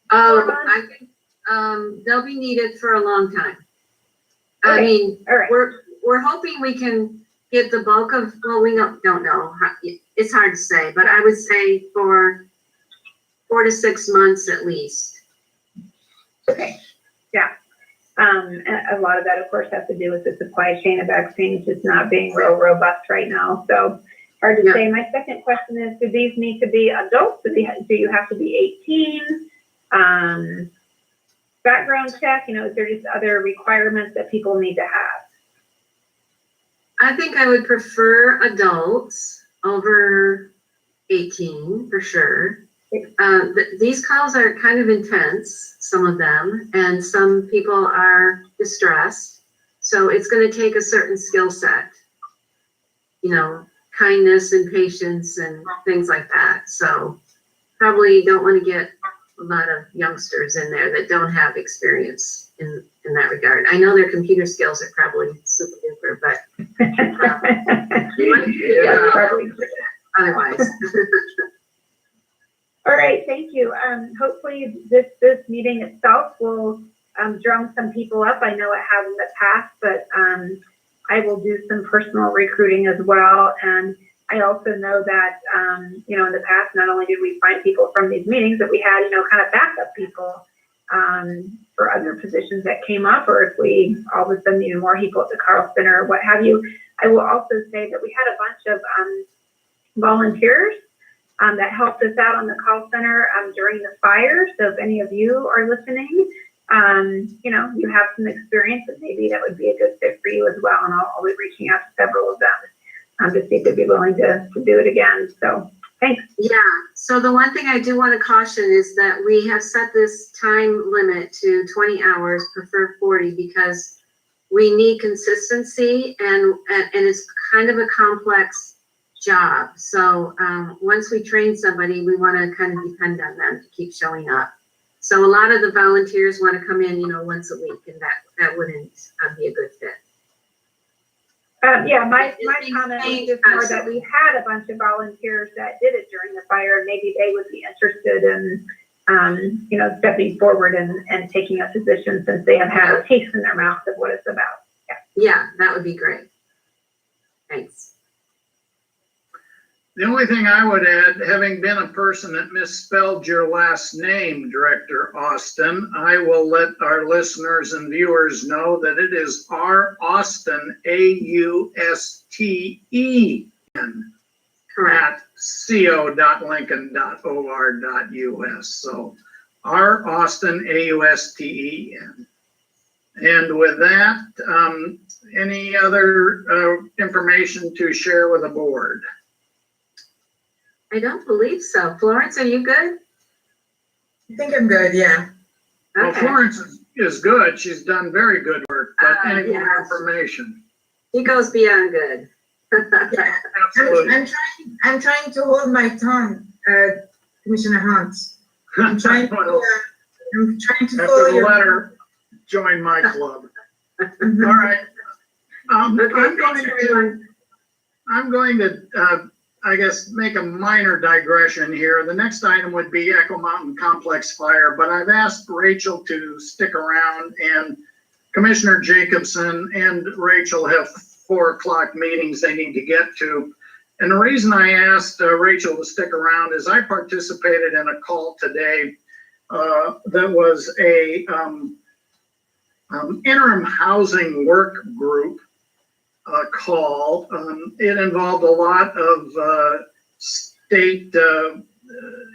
I think they'll be needed for a long time. Okay. I mean, all right. We're hoping we can get the bulk of, well, we don't know. It's hard to say, but I would say for 4 to 6 months at least. Okay. Yeah. And a lot of that, of course, has to do with the supply chain of vaccines just not being real robust right now. So hard to say. My second question is, do these need to be adults? Do you have to be 18? Background check, is there just other requirements that people need to have? I think I would prefer adults over 18 for sure. These calls are kind of intense, some of them, and some people are distressed. So it's going to take a certain skill set, kindness and patience and things like that. So probably don't want to get a lot of youngsters in there that don't have experience in that regard. I know their computer skills are probably super duper, but Yeah, probably. otherwise. All right, thank you. Hopefully this meeting itself will drum some people up. I know it has in the past, but I will do some personal recruiting as well. And I also know that, in the past, not only did we find people from these meetings, but we had, kind of backup people for other positions that came up, or if we all of a sudden needed more people at the Carl Center or what have you. I will also say that we had a bunch of volunteers that helped us out on the call center during the fire. So if any of you are listening, you have some experience, and maybe that would be a good fit for you as well. And I'll be reaching out to several of them to see if they'd be willing to do it again. So thanks. Yeah, so the one thing I do want to caution is that we have set this time limit to 20 hours, prefer 40, because we need consistency, and it's kind of a complex job. So once we train somebody, we want to kind of depend on them to keep showing up. So a lot of the volunteers want to come in, once a week, and that wouldn't be a good fit. My comment was just more that we had a bunch of volunteers that did it during the fire, and maybe they would be interested in, stepping forward and taking a position, since they have had a taste in their mouth of what it's about. Yeah, that would be great. Thanks. The only thing I would add, having been a person that misspelled your last name, Director Austin, I will let our listeners and viewers know that it is R. Austin, AUSTEN, Correct. at co.lincoln.or.us. So R. Austin, AUSTEN. And with that, any other information to share with the board? I don't believe so. Florence, are you good? I think I'm good, yeah. Well, Okay. Florence is good. She's done very good work, but any more yes. information? He goes beyond good. Yeah. Absolutely. I'm trying to hold my tongue, Commissioner Hunt. I'm trying to Well, follow after the your letter, join my club. Mhm. All right. Okay, thanks, everyone. I'm going to, I guess, make a minor digression here. The next item would be Echo Mountain Complex Fire, but I've asked Rachel to stick around, and Commissioner Jacobson and Rachel have 4 o'clock meetings they need to get to. And the reason I asked Rachel to stick around is I participated in a call today that was a interim housing work group call. It involved a lot of state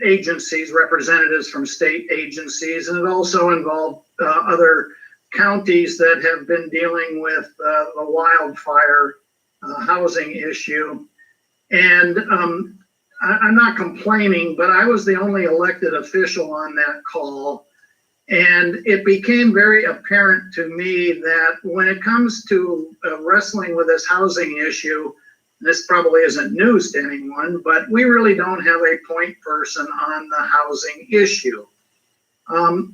agencies, representatives from state agencies, and it also involved other counties that have been dealing with the wildfire housing issue. And I'm not complaining, but I was the only elected official on that call. And it became very apparent to me that when it comes to wrestling with this housing issue, this probably isn't news to anyone, but we really don't have a point person on the housing issue.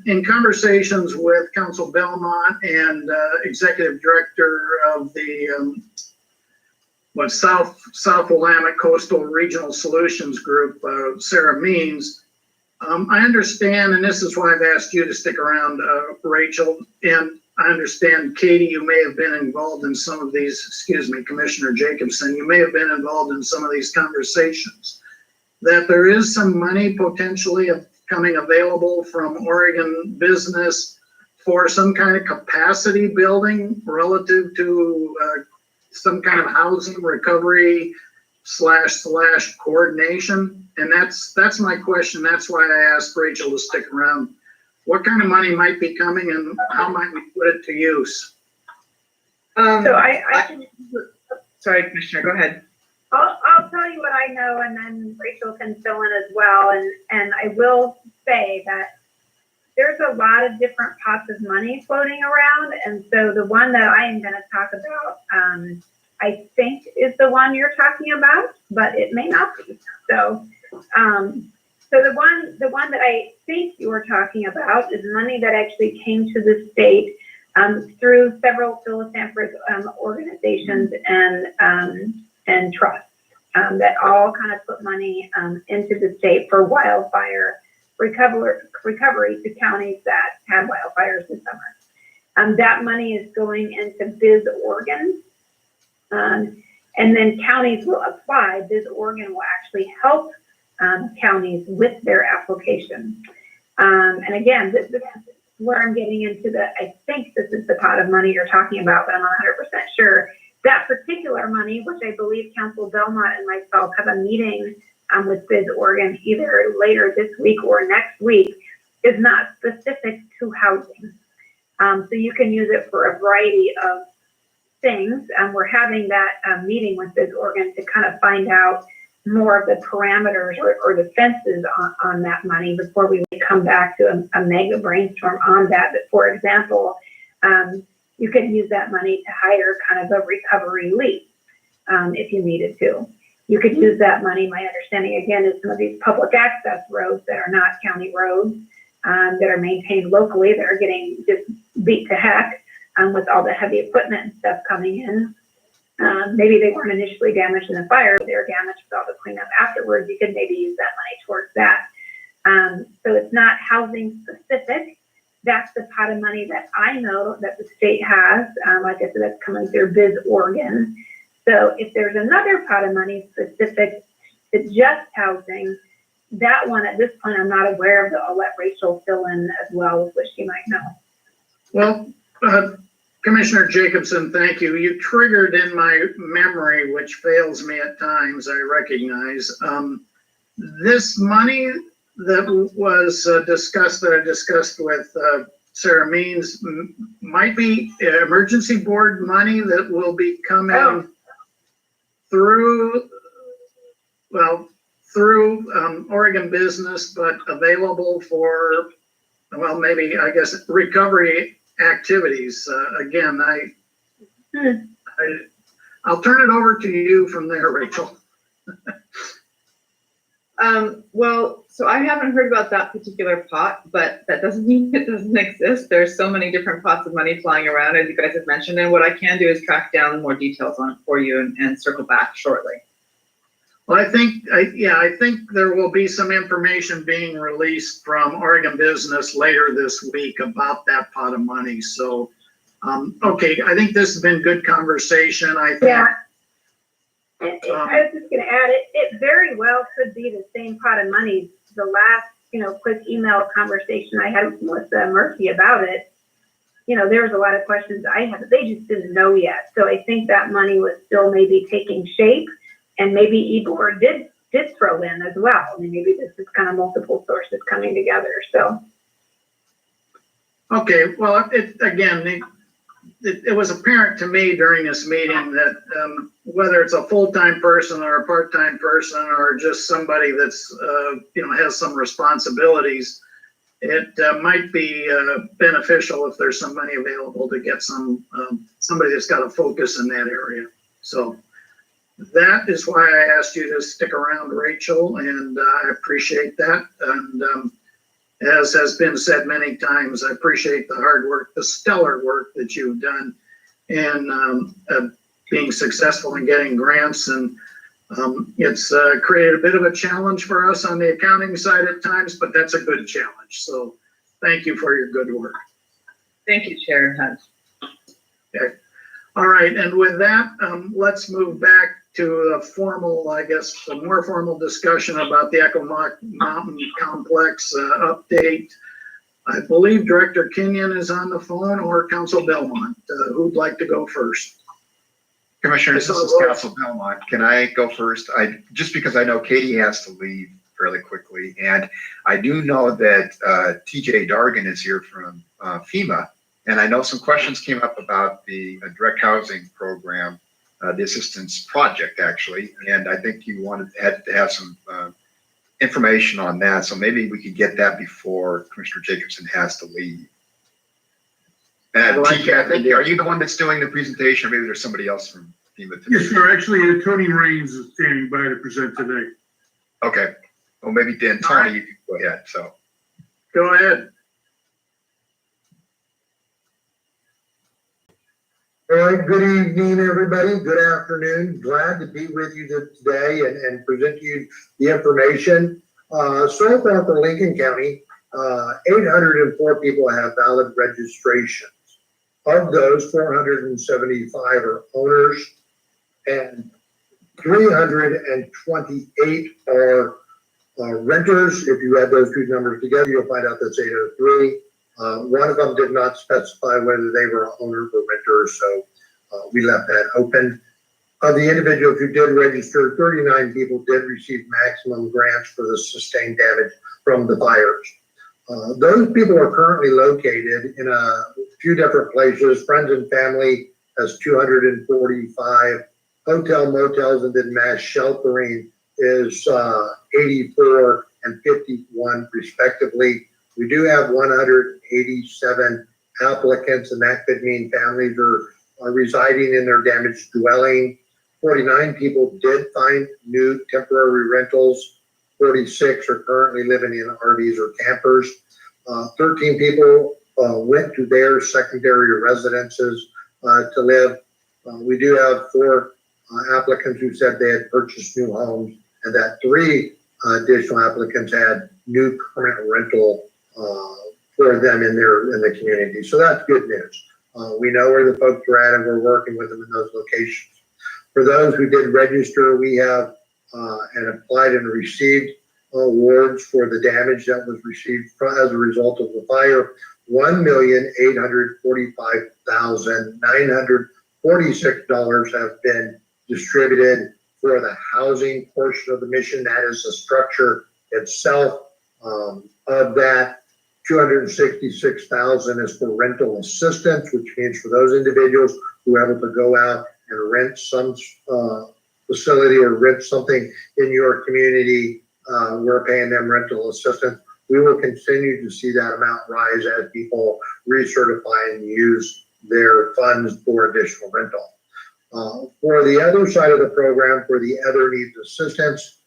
In conversations with Council Belmont and Executive Director of the South Willamette Coastal Regional Solutions Group, Sarah Means, I understand, and this is why I've asked you to stick around, Rachel, and I understand, Katie, you may have been involved in some of these, Commissioner Jacobson, you may have been involved in some of these conversations, that there is some money potentially coming available from Oregon Business for some kind of capacity building relative to some kind of housing recovery / coordination. And that's my question. That's why I asked Rachel to stick around. What kind of money might be coming, and how might we put it to use? So I can, Sorry, Commissioner, go ahead. I'll tell you what I know, and then Rachel can fill in as well. And I will say that there's a lot of different pots of money floating around. And so the one that I am going to talk about, I think is the one you're talking about, but it may not be. So So the one that I think you were talking about is money that actually came to the state through several philanthropic organizations and trusts that all kind of put money into the state for wildfire recovery to counties that had wildfires this summer. That money is going into Biz Oregon, and then counties will apply. Biz Oregon will actually help counties with their application. And again, this is where I'm getting into I think this is the pot of money you're talking about, but I'm not 100% sure. That particular money, which I believe Council Belmont and myself have a meeting with Biz Oregon either later this week or next week, is not specific to housing. So you can use it for a variety of things. We're having that meeting with Biz Oregon to kind of find out more of the parameters or the fences on that money before we come back to a mega brainstorm on that. But for example, you can use that money to hire kind of a recovery lead if you needed to. You could use that money, my understanding again, is some of these public access roads that are not county roads, that are maintained locally, that are getting just beat to heck with all the heavy equipment and stuff coming in. Maybe they weren't initially damaged in the fire, but they were damaged with all the cleanup afterwards. You could maybe use that money towards that. So it's not housing specific. That's the pot of money that I know that the state has. Like I said, that's coming through Biz Oregon. So if there's another pot of money specific to just housing, that one at this point I'm not aware of, but I'll let Rachel fill in as well with what she might know. Well, Commissioner Jacobson, thank you. You triggered in my memory, which fails me at times, I recognize. This money that was discussed, that I discussed with Sarah Means, might be emergency board money that will be coming through Oregon Business, but available for, well, maybe, I guess, recovery activities. Again, I'll turn it over to you from there, Rachel. Well, so I haven't heard about that particular pot, but that doesn't mean it doesn't exist. There's so many different pots of money flying around, as you guys have mentioned, and what I can do is track down more details on it for you and circle back shortly. Well, I think there will be some information being released from Oregon Business later this week about that pot of money. So, okay, I think this has been good conversation. I think. Yeah. And I was just going to add, it very well could be the same pot of money. The last, quick email conversation I had with Melissa Murphy about it, there was a lot of questions I had, but they just didn't know yet. So I think that money was still maybe taking shape, and maybe eBoard did throw in as well. I mean, maybe this is kind of multiple sources coming together. So. Okay, well, it was apparent to me during this meeting that whether it's a full-time person or a part-time person or just somebody that's has some responsibilities, it might be beneficial if there's some money available to get somebody that's got a focus in that area. So that is why I asked you to stick around, Rachel, and I appreciate that. And as has been said many times, I appreciate the hard work, the stellar work that you've done in being successful in getting grants. And it's created a bit of a challenge for us on the accounting side at times, but that's a good challenge. So thank you for your good work. Thank you, Chair Hunt. Okay. All right, and with that, let's move back to a formal, I guess, a more formal discussion about the Echo Mountain Complex update. I believe Director Kenyon is on the phone, or Council Belmont. Who'd like to go first? Commissioners, this is Council Belmont. Can I go first? Just because I know Katie has to leave fairly quickly, and I do know that TJ Dargan is here from FEMA, and I know some questions came up about the direct housing program, the assistance project actually, and I think you had to have some information on that, so maybe we could get that before Commissioner Jacobson has to leave. And TJ, I think, are you the one that's doing the presentation, or maybe there's somebody else from FEMA today? Yes, sir. Actually, Tony Raines is standing by to present today. Okay. Well, maybe Dan, Tony, you can go ahead, so. Go ahead. All right, good evening, everybody. Good afternoon. Glad to be with you today and present you the information. So far for Lincoln County, 804 people have valid registrations. Of those, 475 are owners and 328 are renters. If you add those two numbers together, you'll find out that's 803. One of them did not specify whether they were owners or renters, so we left that open. Of the individuals who did register, 39 people did receive maximum grants for the sustained damage from the fires. Those people are currently located in a few different places. Friends and family has 245, hotel, motels, and then mass sheltering is 84 and 51 respectively. We do have 187 applicants, and that could mean families are residing in their damaged dwelling. 49 people did find new temporary rentals. 46 are currently living in RVs or campers. 13 people went to their secondary residences to live. We do have 4 applicants who said they had purchased new homes, and that 3 additional applicants had new permanent rental for them in the community. So that's good news. We know where the folks are at, and we're working with them in those locations. For those who did register, we have and applied and received awards for the damage that was received as a result of the fire. $1,845,946 have been distributed for the housing portion of the mission. That is the structure itself. Of that, $266,000 is for rental assistance, which means for those individuals who are able to go out and rent some facility or rent something in your community, we're paying them rental assistance. We will continue to see that amount rise as people recertify and use their funds for additional rental. For the other side of the program, for the other needs assistance,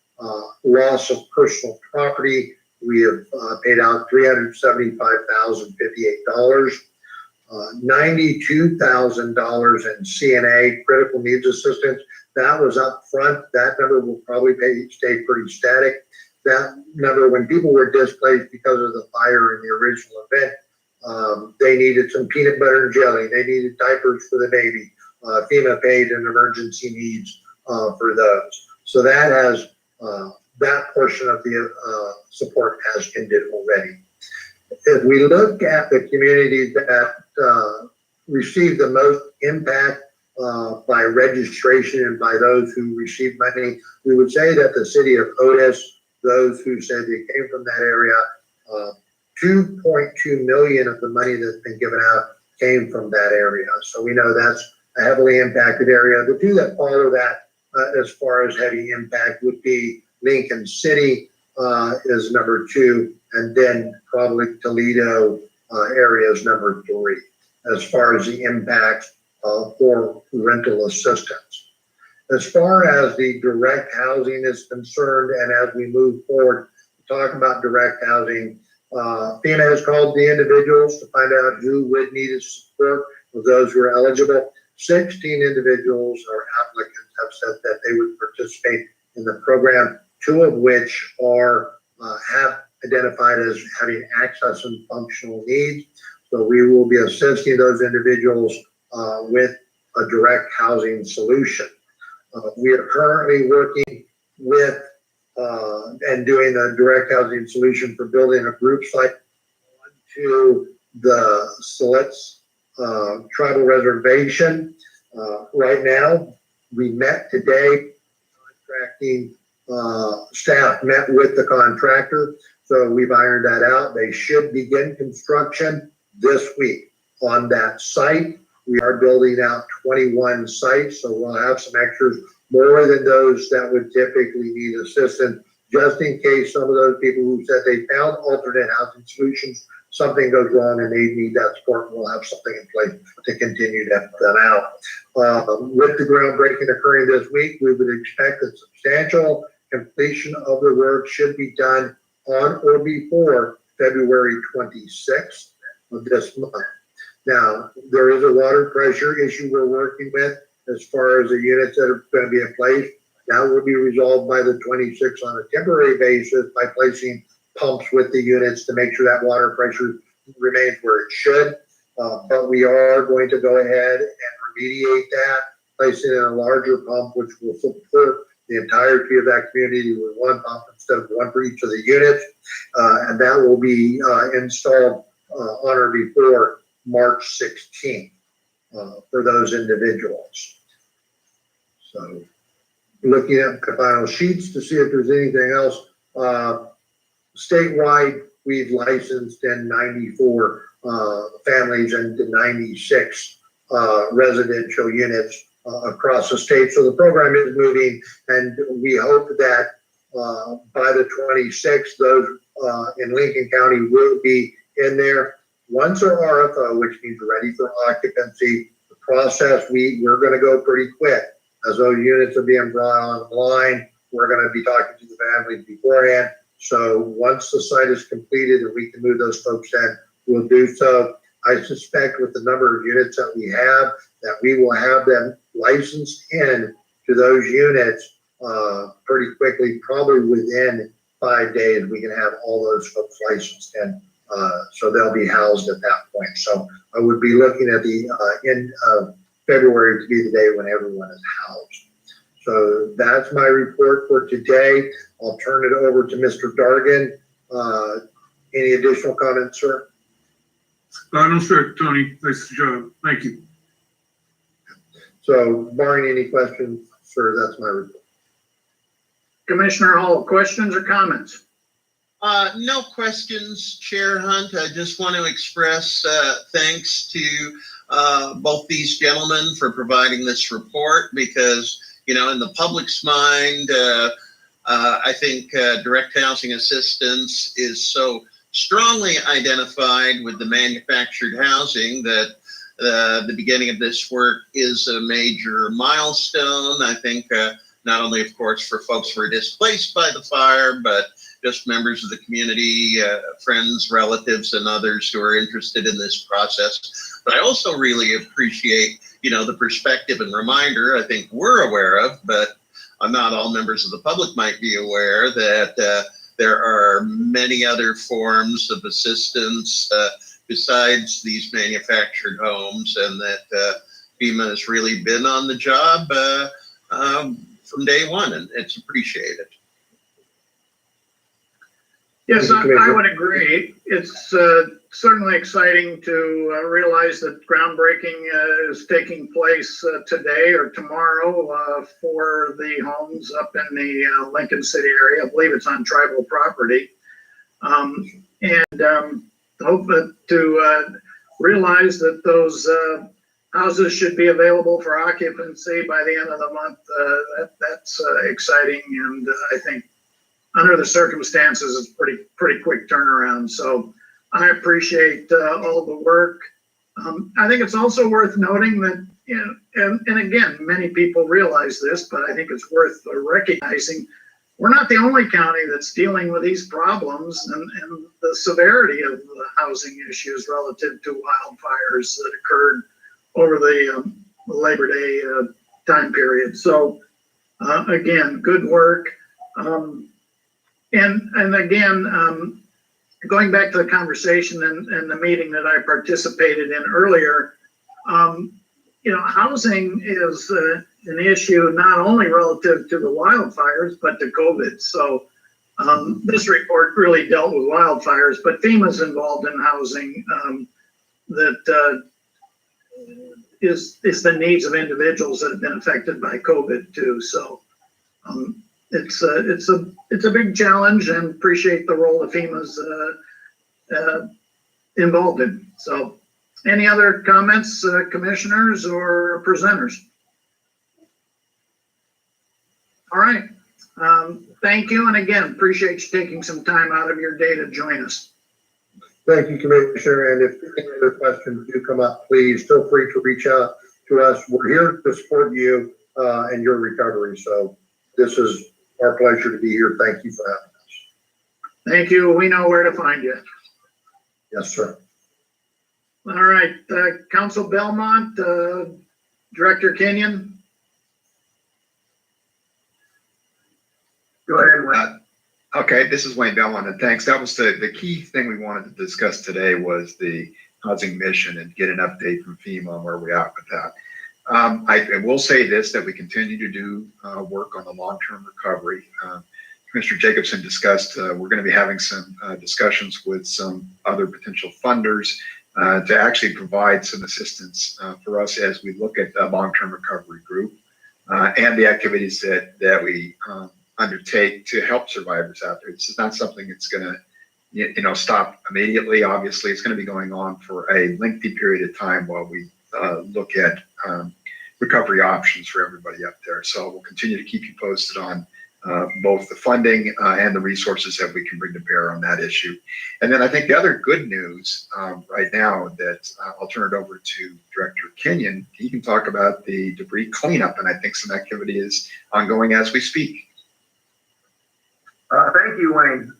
loss of personal property, we have paid out $375,058, $92,000 in CNA, critical needs assistance. That was up front. That number will probably stay pretty static. That number, when people were displaced because of the fire in the original event, they needed some peanut butter and jelly. They needed diapers for the baby. FEMA paid an emergency needs for those. So that has that portion of the support has ended already. If we look at the communities that received the most impact by registration and by those who received money, we would say that the city of Otis, those who said they came from that area, 2.2 million of the money that's been given out came from that area. So we know that's a heavily impacted area. The 2 that follow that as far as heavy impact would be Lincoln City is number 2, and then probably Toledo area is number 3 as far as the impact for rental assistance. As far as the direct housing is concerned, and as we move forward to talk about direct housing, FEMA has called the individuals to find out who would need support of those who are eligible. 16 individuals or applicants have said that they would participate in the program, 2 of which are have identified as having access and functional needs. So we will be assisting those individuals with a direct housing solution. We are currently working with and doing a direct housing solution for building a group site to the Siletz tribal reservation. Right now, we met today, contracting staff met with the contractor, so we've ironed that out. They should begin construction this week on that site. We are building out 21 sites, so we'll have some extras, more than those that would typically need assistance, just in case some of those people who said they found alternate housing solutions, something goes wrong and they need that support, we'll have something in place to continue to help them out. With the groundbreaking occurring this week, we would expect a substantial completion of the work should be done on or before February 26th of this month. Now, there is a water pressure issue we're working with as far as the units that are going to be in place. That will be resolved by the 26th on a temporary basis by placing pumps with the units to make sure that water pressure remains where it should. But we are going to go ahead and remediate that, placing in a larger pump, which will support the entirety of that community with one pump instead of one for each of the units. And that will be installed on or before March 16th for those individuals. So looking at the final sheets to see if there's anything else. Statewide, we've licensed in 94 families and 96 residential units across the state. So the program is moving, and we hope that by the 26th, those in Lincoln County will be in there. Once our RFO, which means ready for occupancy, the process, we're going to go pretty quick. As those units are being brought online, we're going to be talking to the families beforehand. So once the site is completed and we can move those folks in, we'll do so. I suspect with the number of units that we have, that we will have them licensed in to those units pretty quickly, probably within 5 days, we can have all those folks licensed in. So they'll be housed at that point. So I would be looking at the end of February to be the day when everyone is housed. So that's my report for today. I'll turn it over to Mr. Dargan. Any additional comments, sir? No, sir, Tony. Nice job. Thank you. So barring any questions, sir, that's my report. Commissioner Hall, questions or comments? No questions, Chair Hunt. I just want to express thanks to both these gentlemen for providing this report because, you know, in the public's mind, I think direct housing assistance is so strongly identified with the manufactured housing that the beginning of this work is a major milestone. I think not only, of course, for folks who were displaced by the fire, but just members of the community, friends, relatives, and others who are interested in this process. But I also really appreciate, you know, the perspective and reminder I think we're aware of, but not all members of the public might be aware that there are many other forms of assistance besides these manufactured homes, and that FEMA has really been on the job from day one, and it's appreciated. Yes, I would agree. It's certainly exciting to realize that groundbreaking is taking place today or tomorrow for the homes up in the Lincoln City area. I believe it's on tribal property. And hope to realize that those houses should be available for occupancy by the end of the month. That's exciting, and I think under the circumstances, it's pretty quick turnaround. So I appreciate all the work. I think it's also worth noting that, you know, and again, many people realize this, but I think it's worth recognizing we're not the only county that's dealing with these problems and the severity of the housing issues relative to wildfires that occurred over the Labor Day time period. So again, good work. And again, going back to the conversation and the meeting that I participated in earlier, you know, housing is an issue not only relative to the wildfires, but to COVID. So this report really dealt with wildfires, but FEMA's involved in housing that is the needs of individuals that have been affected by COVID too. So it's a big challenge, and appreciate the role that FEMA's involved in. So any other comments, commissioners or presenters? All right. Thank you. And again, appreciate you taking some time out of your day to join us. Thank you, Commissioner. And if any other questions do come up, please feel free to reach out to us. We're here to support you in your recovery. So this is our pleasure to be here. Thank you for having us. Thank you. We know where to find you. Yes, sir. All right, Council Belmont, Director Kenyon. Go ahead, Wayne. Okay, this is Wayne Belmont, and thanks. That was the key thing we wanted to discuss today was the housing mission and get an update from FEMA on where we're at with that. I will say this, that we continue to do work on the long-term recovery. Commissioner Jacobson discussed, we're going to be having some discussions with some other potential funders to actually provide some assistance for us as we look at the long-term recovery group and the activities that we undertake to help survivors out there. This is not something that's going to, stop immediately. Obviously, it's going to be going on for a lengthy period of time while we look at recovery options for everybody up there. So we'll continue to keep you posted on both the funding and the resources that we can bring to bear on that issue. And then I think the other good news right now that I'll turn it over to Director Kenyon. He can talk about the debris cleanup, and I think some activity is ongoing as we speak. Thank you, Wayne.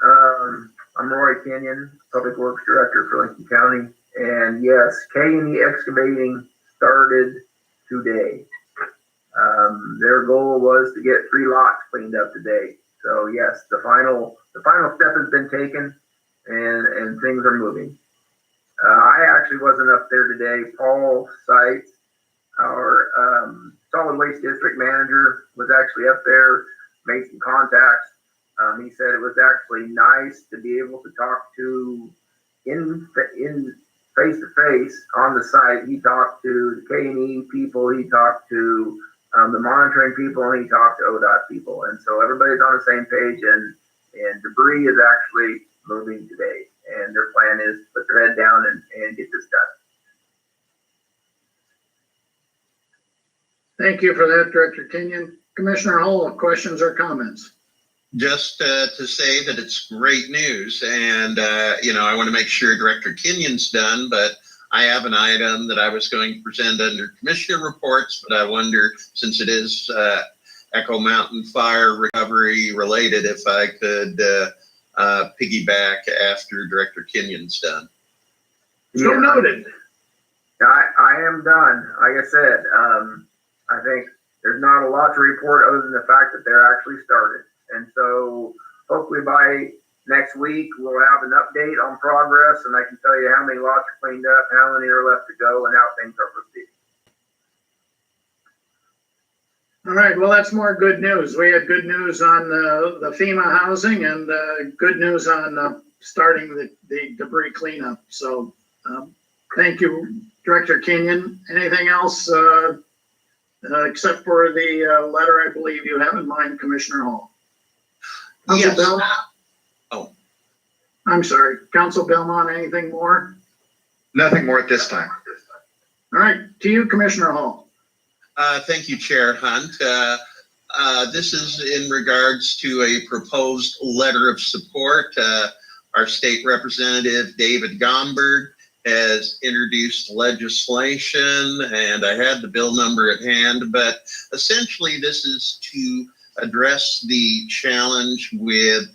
I'm Roy Kenyon, Public Works Director for Lincoln County. And yes, K&E excavating started today. Their goal was to get 3 lots cleaned up today. So yes, the final step has been taken, and things are moving. I actually wasn't up there today. Paul Seitz, our solid waste district manager, was actually up there, made some contacts. He said it was actually nice to be able to talk to in face to face on the site. He talked to the K&E people, he talked to the monitoring people, and he talked to ODOT people. And so everybody's on the same page, and debris is actually moving today. And their plan is to put their head down and get this done. Thank you for that, Director Kenyon. Commissioner Hall, questions or comments? Just to say that it's great news, and I want to make sure Director Kenyon's done, but I have an item that I was going to present under Commissioner reports, but I wonder, since it is Echo Mountain Fire recovery related, if I could piggyback after Director Kenyon's done. So noted. I am done. Like I said, I think there's not a lot to report other than the fact that they're actually started. And so hopefully by next week, we'll have an update on progress, and I can tell you how many lots are cleaned up, how many are left to go, and how things are proceeding. All right, well, that's more good news. We had good news on the FEMA housing and good news on starting the debris cleanup. So thank you, Director Kenyon. Anything else except for the letter I believe you have in mind, Commissioner Hall? Yes. Oh, I'm sorry. Council Belmont, anything more? Nothing more at this time. All right, to you, Commissioner Hall. Thank you, Chair Hunt. This is in regards to a proposed letter of support. Our state representative, David Gomberg, has introduced legislation, and I had the bill number at hand, but essentially this is to address the challenge with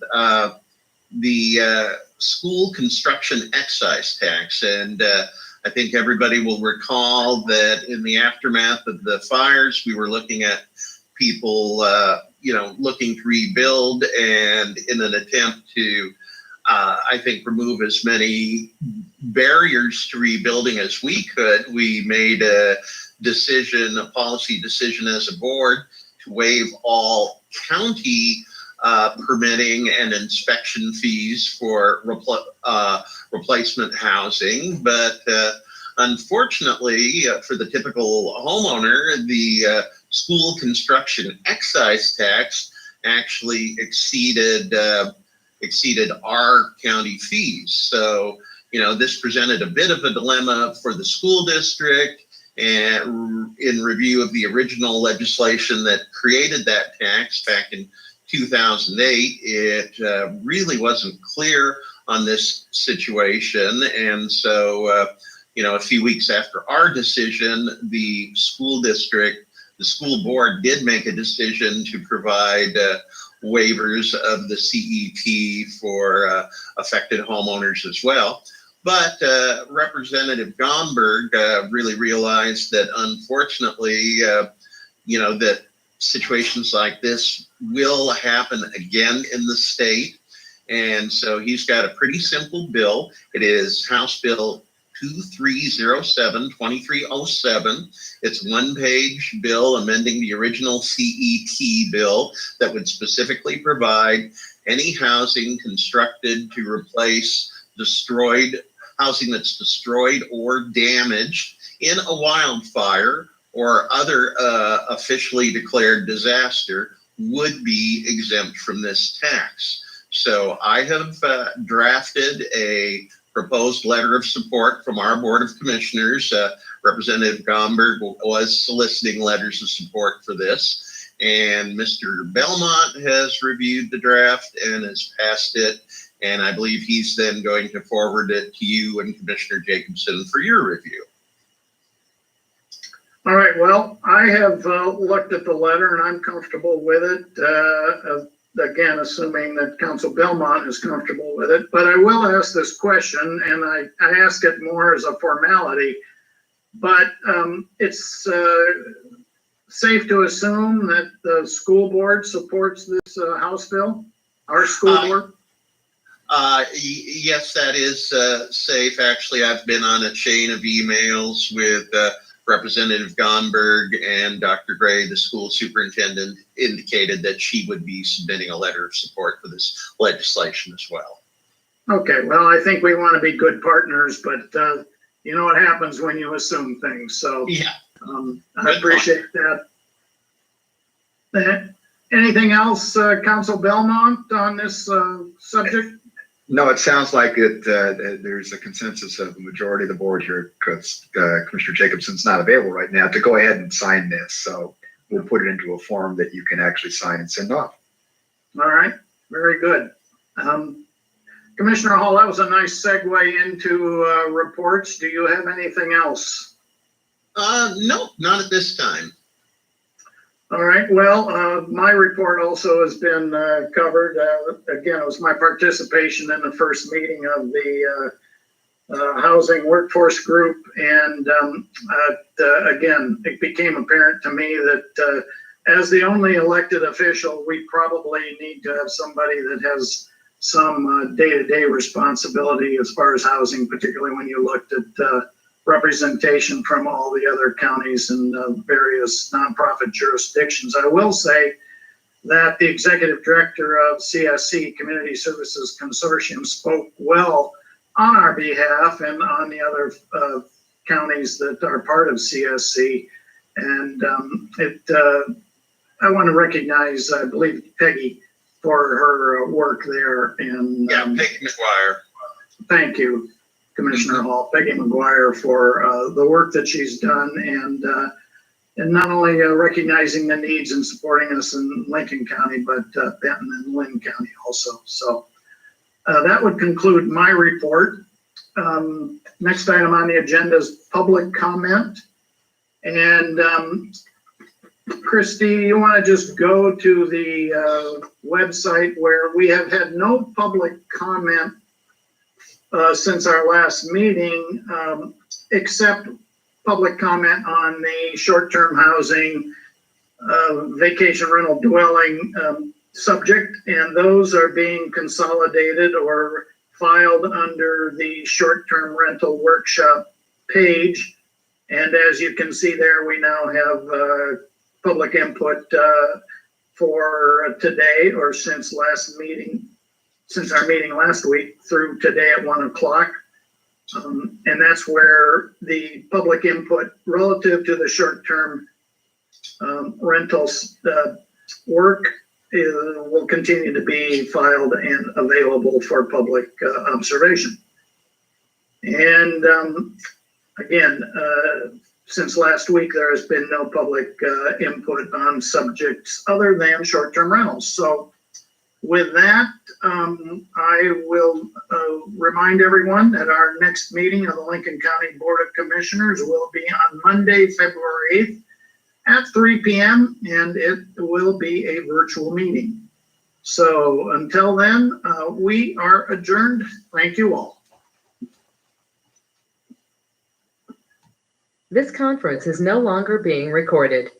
the school construction excise tax. And I think everybody will recall that in the aftermath of the fires, we were looking at people, looking to rebuild, and in an attempt to, I think, remove as many barriers to rebuilding as we could, we made a policy decision as a board to waive all county permitting and inspection fees for replacement housing. But unfortunately, for the typical homeowner, the school construction excise tax actually exceeded our county fees. So, this presented a bit of a dilemma for the school district. And in review of the original legislation that created that tax back in 2008, it really wasn't clear on this situation. And so, a few weeks after our decision, the school board did make a decision to provide waivers of the CET for affected homeowners as well. But Representative Gomberg really realized that unfortunately, that situations like this will happen again in the state. And so he's got a pretty simple bill. It is House Bill 2307. It's a one-page bill amending the original CET bill that would specifically provide any housing constructed to replace destroyed housing that's destroyed or damaged in a wildfire or other officially declared disaster would be exempt from this tax. So I have drafted a proposed letter of support from our Board of Commissioners. Representative Gomberg was soliciting letters of support for this. And Mr. Belmont has reviewed the draft and has passed it. And I believe he's then going to forward it to you and Commissioner Jacobson for your review. All right, well, I have looked at the letter and I'm comfortable with it. Again, assuming that Council Belmont is comfortable with it, but I will ask this question, and I ask it more as a formality, but it's safe to assume that the school board supports this House bill, our school board? Yes, that is safe. Actually, I've been on a chain of emails with Representative Gomberg and Dr. Gray, the school superintendent, indicated that she would be submitting a letter of support for this legislation as well. Okay, well, I think we want to be good partners, but you know what happens when you assume things, so yeah, I appreciate that. Anything else, Council Belmont, on this subject? No, it sounds like there's a consensus of the majority of the board here, because Commissioner Jacobson's not available right now, to go ahead and sign this. So we'll put it into a form that you can actually sign and send off. All right, very good. Commissioner Hall, that was a nice segue into reports. Do you have anything else? No, not at this time. All right, well, my report also has been covered. Again, it was my participation in the first meeting of the Housing Workforce Group. And again, it became apparent to me that as the only elected official, we probably need to have somebody that has some day-to-day responsibility as far as housing, particularly when you looked at representation from all the other counties and various nonprofit jurisdictions. I will say that the executive director of CSC, Community Services Consortium, spoke well on our behalf and on the other counties that are part of CSC. And I want to recognize, I believe, Peggy for her work there. And yeah, Peggy McGuire. Thank you, Commissioner Hall, Peggy McGuire, for the work that she's done, and not only recognizing the needs and supporting us in Lincoln County, but Benton and Lynn County also. So that would conclude my report. Next item on the agenda is public comment. And Christy, you want to just go to the website where we have had no public comment since our last meeting, except public comment on the short-term housing, vacation rental dwelling subject, and those are being consolidated or filed under the short-term rental workshop page. And as you can see there, we now have public input for today, or since last meeting, since our meeting last week through today at 1 o'clock. And that's where the public input relative to the short-term rentals work will continue to be filed and available for public observation. And again, since last week, there has been no public input on subjects other than short-term rentals. So with that, I will remind everyone that our next meeting of the Lincoln County Board of Commissioners will be on Monday, February 8th at 3 p.m. and it will be a virtual meeting. So until then, we are adjourned. Thank you all. This conference is no longer being recorded.